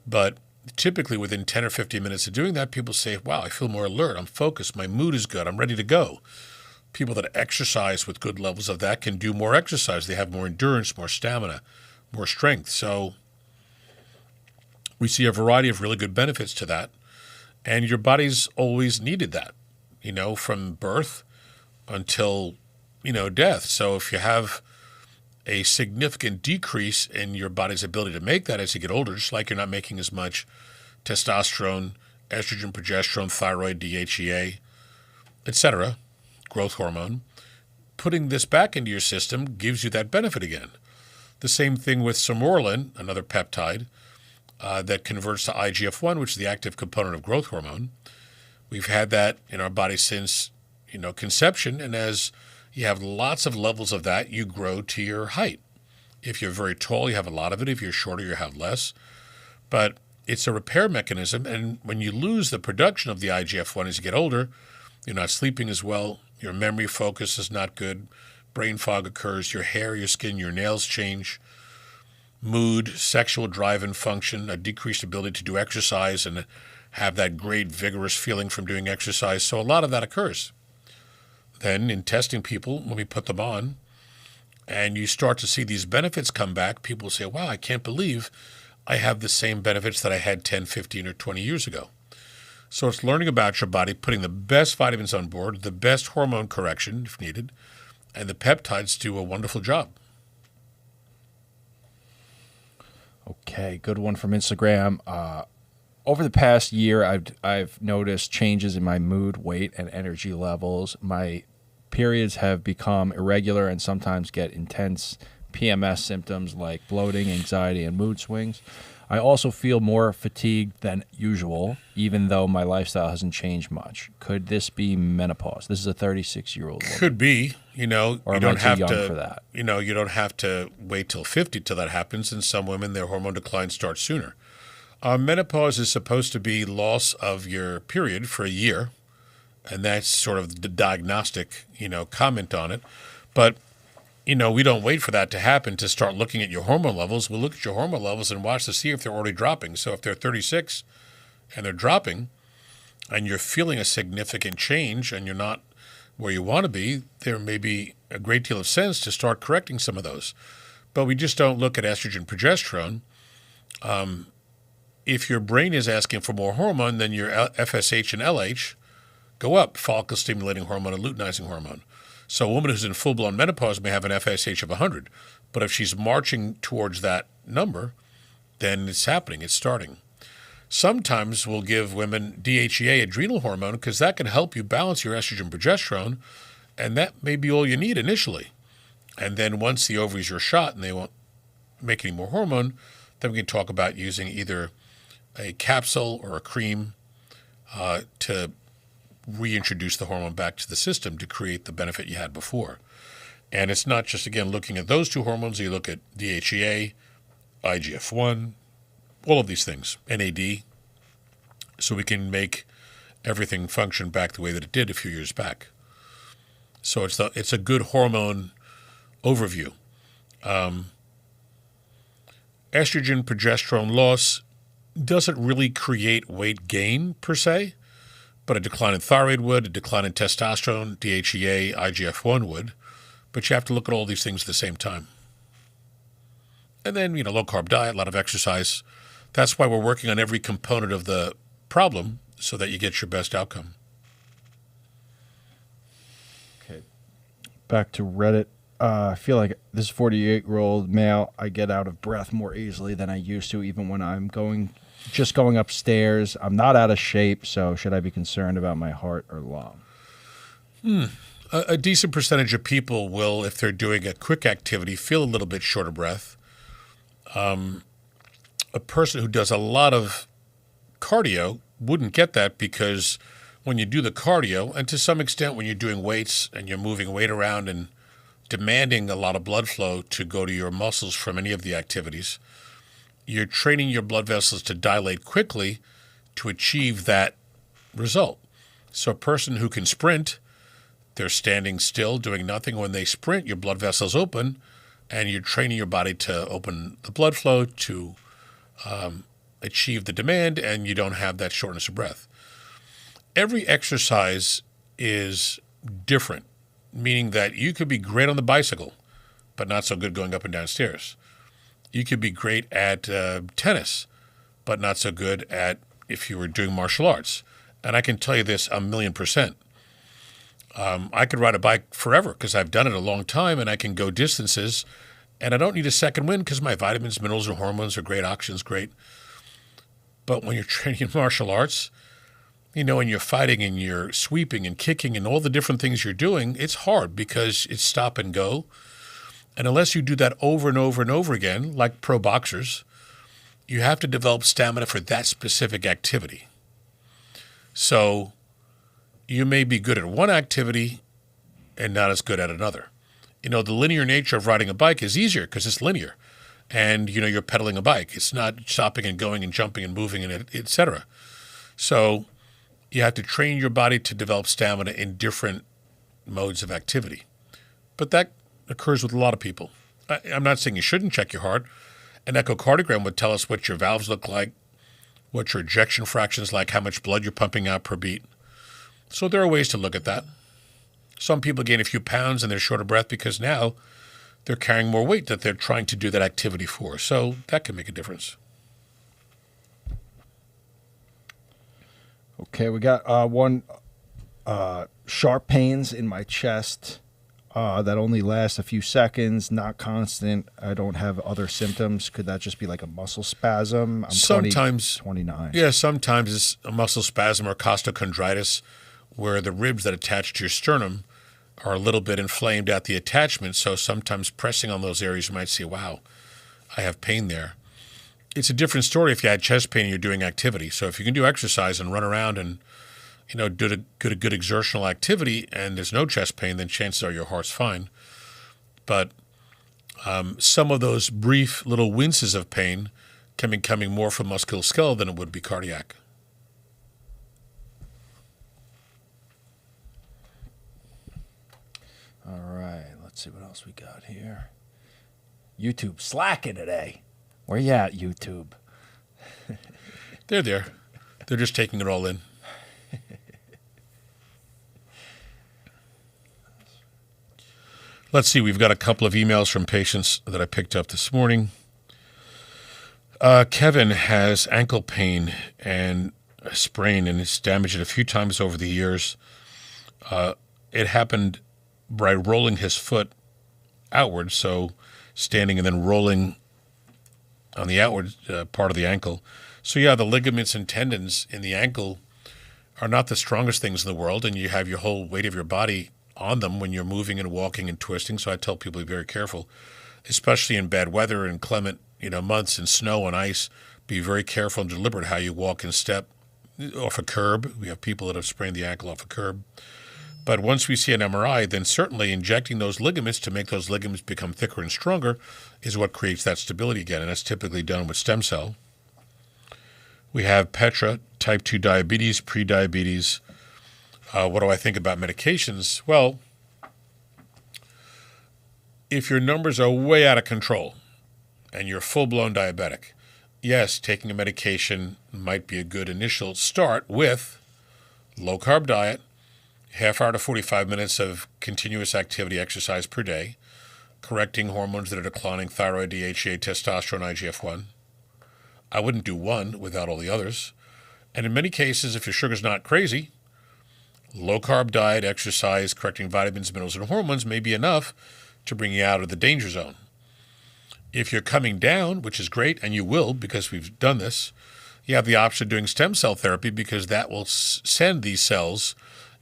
But typically within 10 or 15 minutes of doing that, people say, wow, I feel more alert, I'm focused, my mood is good, I'm ready to go. People that exercise with good levels of that can do more exercise. They have more endurance, more stamina, more strength. So we see a variety of really good benefits to that. And your body's always needed that, from birth until, death. So if you have a significant decrease in your body's ability to make that as you get older, just like you're not making as much testosterone, estrogen, progesterone, thyroid, DHEA, etc., growth hormone, putting this back into your system gives you that benefit again. The same thing with sermorelin, another peptide that converts to IGF-1, which is the active component of growth hormone. We've had that in our body since, conception, and as you have lots of levels of that, you grow to your height. If you're very tall, you have a lot of it. If you're shorter, you have less. But it's a repair mechanism, and when you lose the production of the IGF-1 as you get older, you're not sleeping as well, your memory focus is not good, brain fog occurs, your hair, your skin, your nails change. mood, sexual drive and function, a decreased ability to do exercise and have that great vigorous feeling from doing exercise. So a lot of that occurs. Then in testing people, when we put them on, and you start to see these benefits come back, people say, wow, I can't believe I have the same benefits that I had 10, 15, or 20 years ago. So it's learning about your body, putting the best vitamins on board, the best hormone correction if needed, and the peptides do a wonderful job. Okay, good one from Instagram. Over the past year, I've noticed changes in my mood, weight, and energy levels. My periods have become irregular and sometimes get intense PMS symptoms like bloating, anxiety, and mood swings. I also feel more fatigued than usual, even though my lifestyle hasn't changed much. Could this be menopause? This is a 36-year-old woman. Could be, Or you am I don't too have young to, for that? you don't have to wait till 50 till that happens. In some women, their hormone decline starts sooner. Menopause is supposed to be loss of your period for a year, and that's sort of the diagnostic, comment on it. But we don't wait for that to happen to start looking at your hormone levels. We'll look at your hormone levels and watch to see if they're already dropping. So if they're 36 and they're dropping and you're feeling a significant change and you're not where you want to be, there may be a great deal of sense to start correcting some of those. But we just don't look at estrogen, progesterone. If your brain is asking for more hormone, then your FSH and LH go up, follicle-stimulating hormone and luteinizing hormone. So a woman who's in full-blown menopause may have an FSH of 100, but if she's marching towards that number, then it's happening, it's starting. Sometimes we'll give women DHEA, adrenal hormone, because that can help you balance your estrogen, progesterone, and that may be all you need initially. And then once the ovaries are shot and they won't make any more hormone, then we can talk about using either a capsule or a cream to reintroduce the hormone back to the system to create the benefit you had before. And it's not just, again, looking at those two hormones. You look at DHEA, IGF-1, all of these things, NAD, so we can make everything function back the way that it did a few years back. So it's a good hormone overview. Estrogen, progesterone loss doesn't really create weight gain per se, but a decline in thyroid would, a decline in testosterone, DHEA, IGF-1 would. But you have to look at all these things at the same time. And then, low-carb diet, a lot of exercise. That's why we're working on every component of the problem so that you get your best outcome. Okay. Back to Reddit. I feel like this 48-year-old male, I get out of breath more easily than I used to, even when I'm going upstairs. I'm not out of shape, so should I be concerned about my heart or lung? A decent percentage of people will, if they're doing a quick activity, feel a little bit short of breath. A person who does a lot of cardio wouldn't get that, because when you do the cardio, and to some extent when you're doing weights and you're moving weight around and demanding a lot of blood flow to go to your muscles from any of the activities, you're training your blood vessels to dilate quickly to achieve that result. So a person who can sprint, they're standing still, doing nothing. When they sprint, your blood vessels open, and you're training your body to open the blood flow to achieve the demand, and you don't have that shortness of breath. Every exercise is different, meaning that you could be great on the bicycle, but not so good going up and down stairs. You could be great at tennis, but not so good at if you were doing martial arts. And I can tell you this 1,000,000%. I could ride a bike forever because I've done it a long time, and I can go distances, and I don't need a second wind because my vitamins, minerals, and hormones are great, oxygen's great. But when you're training in martial arts, and you're fighting and you're sweeping and kicking and all the different things you're doing, it's hard because it's stop and go. And unless you do that over and over and over again, like pro boxers, you have to develop stamina for that specific activity. So you may be good at one activity and not as good at another. The linear nature of riding a bike is easier because it's linear. And, you're pedaling a bike. It's not stopping and going and jumping and moving and et cetera. So you have to train your body to develop stamina in different modes of activity. But that occurs with a lot of people. I'm not saying you shouldn't check your heart. An echocardiogram would tell us what your valves look like, what your ejection fraction is like, how much blood you're pumping out per beat. So there are ways to look at that. Some people gain a few pounds and they're short of breath because now they're carrying more weight that they're trying to do that activity for. So that can make a difference. Okay, we got one sharp pains in my chest that only last a few seconds, not constant. I don't have other symptoms. Could that just be like a muscle spasm? I'm Sometimes 29. Yeah, sometimes it's a muscle spasm or costochondritis where the ribs that attach to your sternum are a little bit inflamed at the attachment. So sometimes pressing on those areas, you might say, wow, I have pain there. It's a different story if you had chest pain and you're doing activity. So if you can do exercise and run around and do a good exertional activity and there's no chest pain, then chances are your heart's fine. But some of those brief little winces of pain can be coming more from musculoskeletal than it would be cardiac. All right, let's see what else we got here. YouTube slacking today. Where you at, YouTube? They're there. They're just taking it all in. Let's see. We've got a couple of emails from patients that I picked up this morning. Kevin has ankle pain and a sprain, and it's damaged it a few times over the years. It happened by rolling his foot outward, so standing and then rolling on the outward part of the ankle. So yeah, the ligaments and tendons in the ankle are not the strongest things in the world, and you have your whole weight of your body on them when you're moving and walking and twisting. So I tell people to be very careful, especially in bad weather and inclement months and snow and ice. Be very careful and deliberate how you walk and step off a curb. We have people that have sprained the ankle off a curb. But once we see an MRI, then certainly injecting those ligaments to make those ligaments become thicker and stronger is what creates that stability again, and that's typically done with stem cell. We have Petra, type 2 diabetes, prediabetes. What do I think about medications? Well, if your numbers are way out of control and you're full-blown diabetic, yes, taking a medication might be a good initial start with low-carb diet, half hour to 45 minutes of continuous activity exercise per day, correcting hormones that are declining, thyroid, DHEA, testosterone, IGF-1. I wouldn't do one without all the others. And in many cases, if your sugar's not crazy, low-carb diet, exercise, correcting vitamins, minerals, and hormones may be enough to bring you out of the danger zone. If you're coming down, which is great, and you will because we've done this, you have the option of doing stem cell therapy because that will send these cells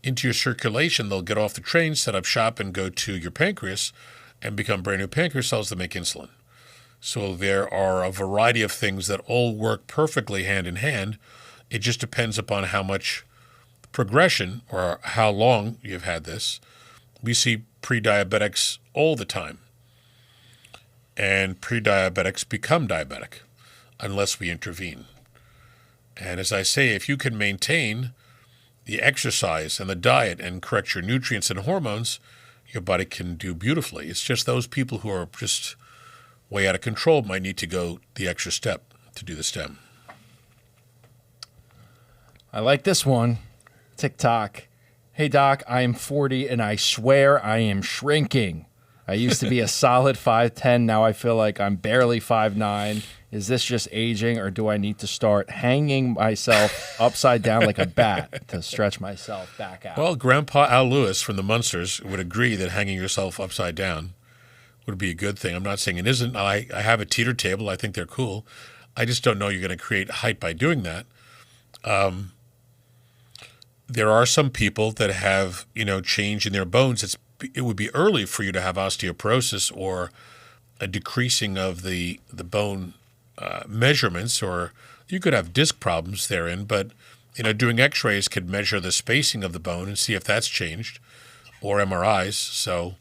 into your circulation. They'll get off the train, set up shop, and go to your pancreas and become brand new pancreas cells that make insulin. So there are a variety of things that all work perfectly hand in hand. It just depends upon how much progression or how long you've had this. We see pre-diabetics all the time. And pre-diabetics become diabetic unless we intervene. And as I say, if you can maintain the exercise and the diet and correct your nutrients and hormones, your body can do beautifully. It's just those people who are just way out of control might need to go the extra step to do the stem. I like this one. TikTok. Hey, Doc, I am 40 and I swear I am shrinking. I used to be a solid 5'10". Now I feel like I'm barely 5'9". Is this just aging, or do I need to start hanging myself upside down like a bat to stretch myself back out? Well, Grandpa Al Lewis from the Munsters would agree that hanging yourself upside down would be a good thing. I'm not saying it isn't. I have a teeter table. I think they're cool. I just don't know you're going to create height by doing that. There are some people that have, change in their bones. It would be early for you to have osteoporosis or a decreasing of the bone measurements, or you could have disc problems therein. But, doing x-rays could measure the spacing of the bone and see if that's changed, or MRIs. So,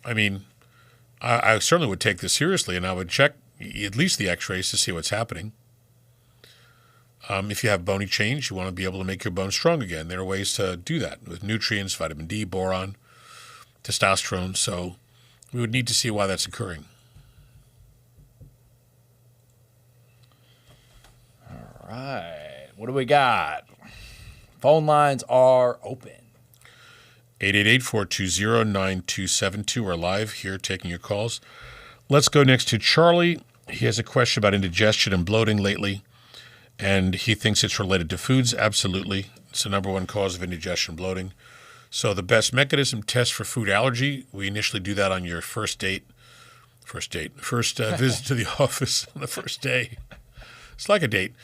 I certainly would take this seriously, and I would check at least the x-rays to see what's happening. If you have bony change, you want to be able to make your bone strong again. There are ways to do that with nutrients, vitamin D, boron, testosterone. So we would need to see why that's occurring. right. What do we got? Phone lines are open. 888-420-9272. We're live here taking your calls. Let's go next to Charlie. He has a question about indigestion and bloating lately, and he thinks it's related to foods. Absolutely. It's the number one cause of indigestion and bloating. So the best mechanism, test for food allergy. We initially do that on your first visit to the office on the first day. It's like a date.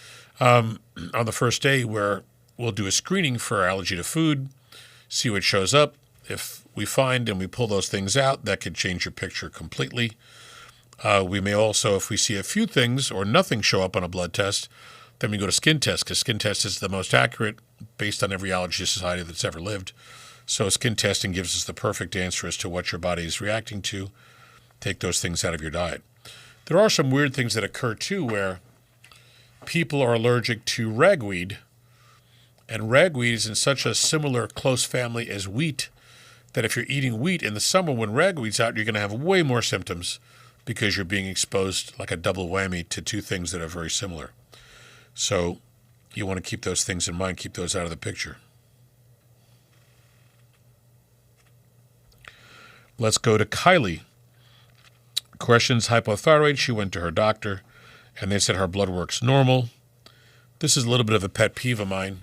On the first day, where we'll do a screening for allergy to food, see what shows up. If we find and we pull those things out, that could change your picture completely. We may also, if we see a few things or nothing show up on a blood test, then we go to skin test, because skin test is the most accurate based on every allergy society that's ever lived. So skin testing gives us the perfect answer as to what your body is reacting to. Take those things out of your diet. There are some weird things that occur too, where people are allergic to ragweed, and ragweed is in such a similar close family as wheat that if you're eating wheat in the summer when ragweed's out, you're going to have way more symptoms because you're being exposed like a double whammy to two things that are very similar. So you want to keep those things in mind, keep those out of the picture. Let's go to Kylie. Questions hypothyroid. She went to her doctor, and they said her blood work's normal. This is a little bit of a pet peeve of mine.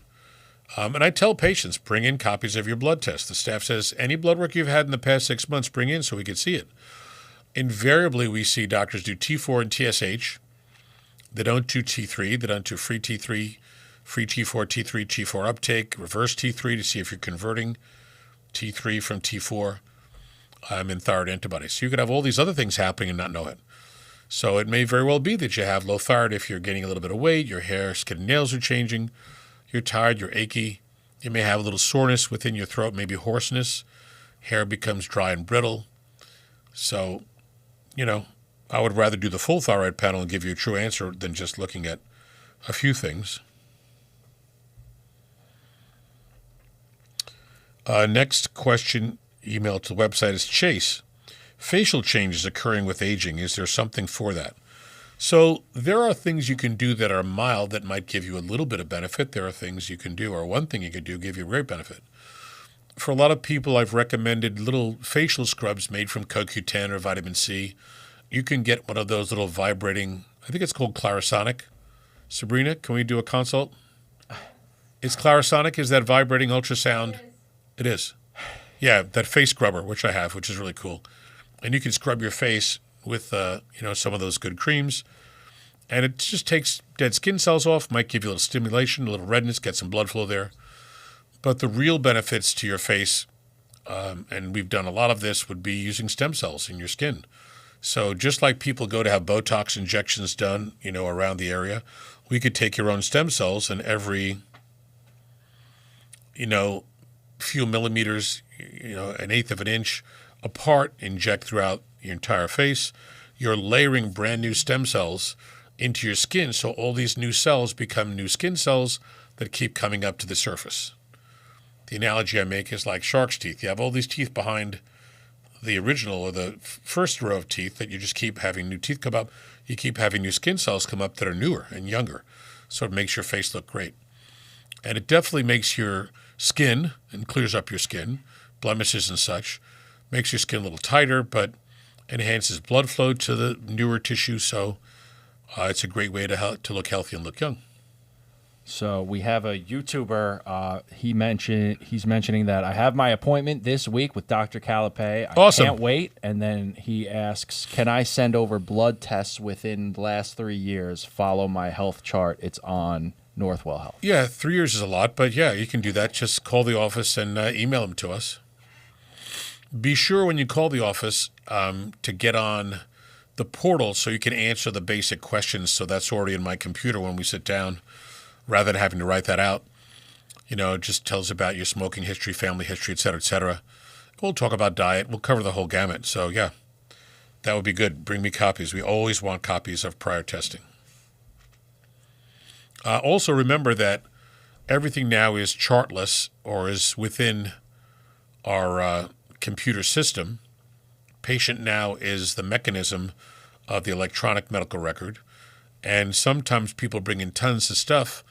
And I tell patients, bring in copies of your blood test. The staff says, any blood work you've had in the past 6 months, bring in so we can see it. Invariably, we see doctors do T4 and TSH. They don't do T3. They don't do free T3, free T4, T3, T4 uptake, reverse T3 to see if you're converting T3 from T4 in thyroid antibodies. So you could have all these other things happening and not know it. So it may very well be that you have low thyroid if you're gaining a little bit of weight, your hair, skin, and nails are changing, you're tired, you're achy, you may have a little soreness within your throat, maybe hoarseness, hair becomes dry and brittle. So, I would rather do the full thyroid panel and give you a true answer than just looking at a few things. Next question, email to the website is Chase. Facial changes occurring with aging. Is there something for that? So there are things you can do that are mild that might give you a little bit of benefit. There are things you can do, or one thing you could do, give you a great benefit. For a lot of people, I've recommended little facial scrubs made from CoQ10 or vitamin C. You can get one of those little vibrating, I think it's called Clarisonic. Sabrina, can we do a consult? Is Clarisonic, is that vibrating ultrasound? It is. Yeah, that face scrubber, which I have, which is really cool. And you can scrub your face with, some of those good creams. And it just takes dead skin cells off, might give you a little stimulation, a little redness, get some blood flow there. But the real benefits to your face, and we've done a lot of this, would be using stem cells in your skin. So just like people go to have Botox injections done, around the area, we could take your own stem cells and every, few millimeters, an eighth of an inch apart, inject throughout your entire face. You're layering brand new stem cells into your skin, so all these new cells become new skin cells that keep coming up to the surface. The analogy I make is like shark's teeth. You have all these teeth behind the original or the first row of teeth that you just keep having new teeth come up. You keep having new skin cells come up that are newer and younger. So it makes your face look great. And it definitely makes your skin and clears up your skin, blemishes and such, makes your skin a little tighter, but enhances blood flow to the newer tissue. So it's a great way to look healthy and look young. So we have a YouTuber. He's mentioning that I have my appointment this week with Dr. Calapai. Awesome. I can't wait. And then he asks, can I send over blood tests within the last 3 years? Follow my health chart. It's on Northwell Health. Yeah, 3 years is a lot, but yeah, you can do that. Just call the office and email them to us. Be sure when you call the office to get on the portal so you can answer the basic questions. So that's already in my computer when we sit down, rather than having to write that out. It just tells about your smoking history, family history, et cetera, et cetera. We'll talk about diet. We'll cover the whole gamut. So yeah, that would be good. Bring me copies. We always want copies of prior testing. Also remember that everything now is chartless or is within our computer system. Patient Now is the mechanism of the electronic medical record. And sometimes people bring in tons of stuff,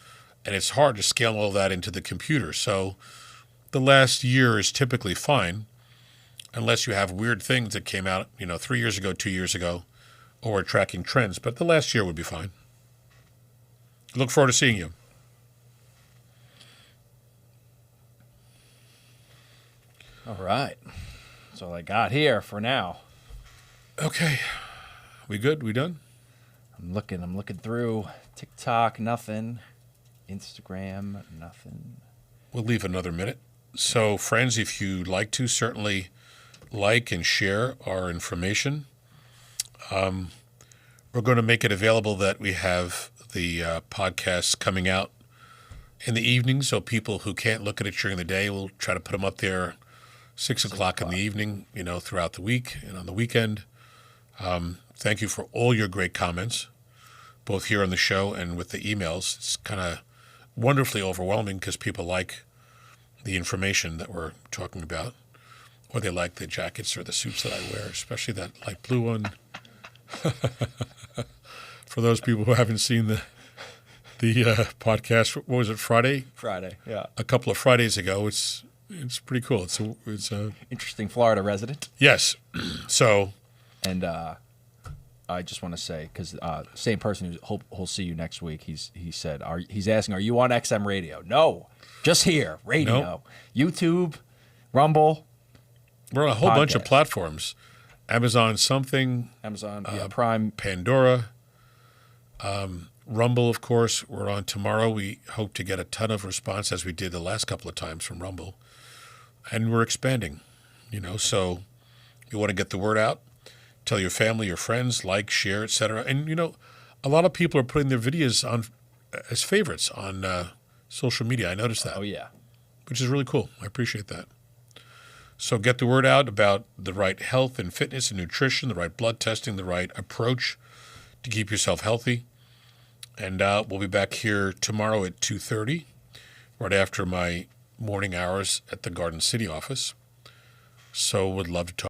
and it's hard to scale all that into the computer. So the last year is typically fine, unless you have weird things that came out, 3 years ago, 2 years ago, or tracking trends. But the last year would be fine. Look forward to seeing you. All right. That's all I got here for now. Okay. We good? We done? I'm looking through TikTok, nothing. Instagram, nothing. We'll leave another minute. So, friends, if you'd like to, certainly like and share our information. We're going to make it available that we have the podcasts coming out in the evening, so people who can't look at it during the day, we'll try to put them up there 6 o'clock in the evening, throughout the week and on the weekend. Thank you for all your great comments, both here on the show and with the emails. It's kind of wonderfully overwhelming because people like the information that we're talking about, or they like the jackets or the suits that I wear, especially that light blue one. For those people who haven't seen the podcast, what was it, Friday? Friday, yeah. A couple of Fridays ago. It's pretty cool. It's a interesting Florida resident. Yes. So. And I just want to say, because same person who'll see you next week. He said he's asking, are you on XM radio? No, just here radio, Nope. YouTube, Rumble. We're on a whole bunch of Podcast. platforms. Amazon Prime, Pandora, Rumble, of course. We're on tomorrow. We hope to get a ton of response as we did the last couple of times from Rumble. And we're expanding, so you want to get the word out, tell your family, your friends, like, share, etc. And, a lot of people are putting their videos on as favorites on social media. I noticed that. Oh, yeah. Which is really cool. I appreciate that. So get the word out about the right health and fitness and nutrition, the right blood testing, the right approach to keep yourself healthy. And we'll be back here tomorrow at 2:30, right after my morning hours at the Garden City office. So would love to talk.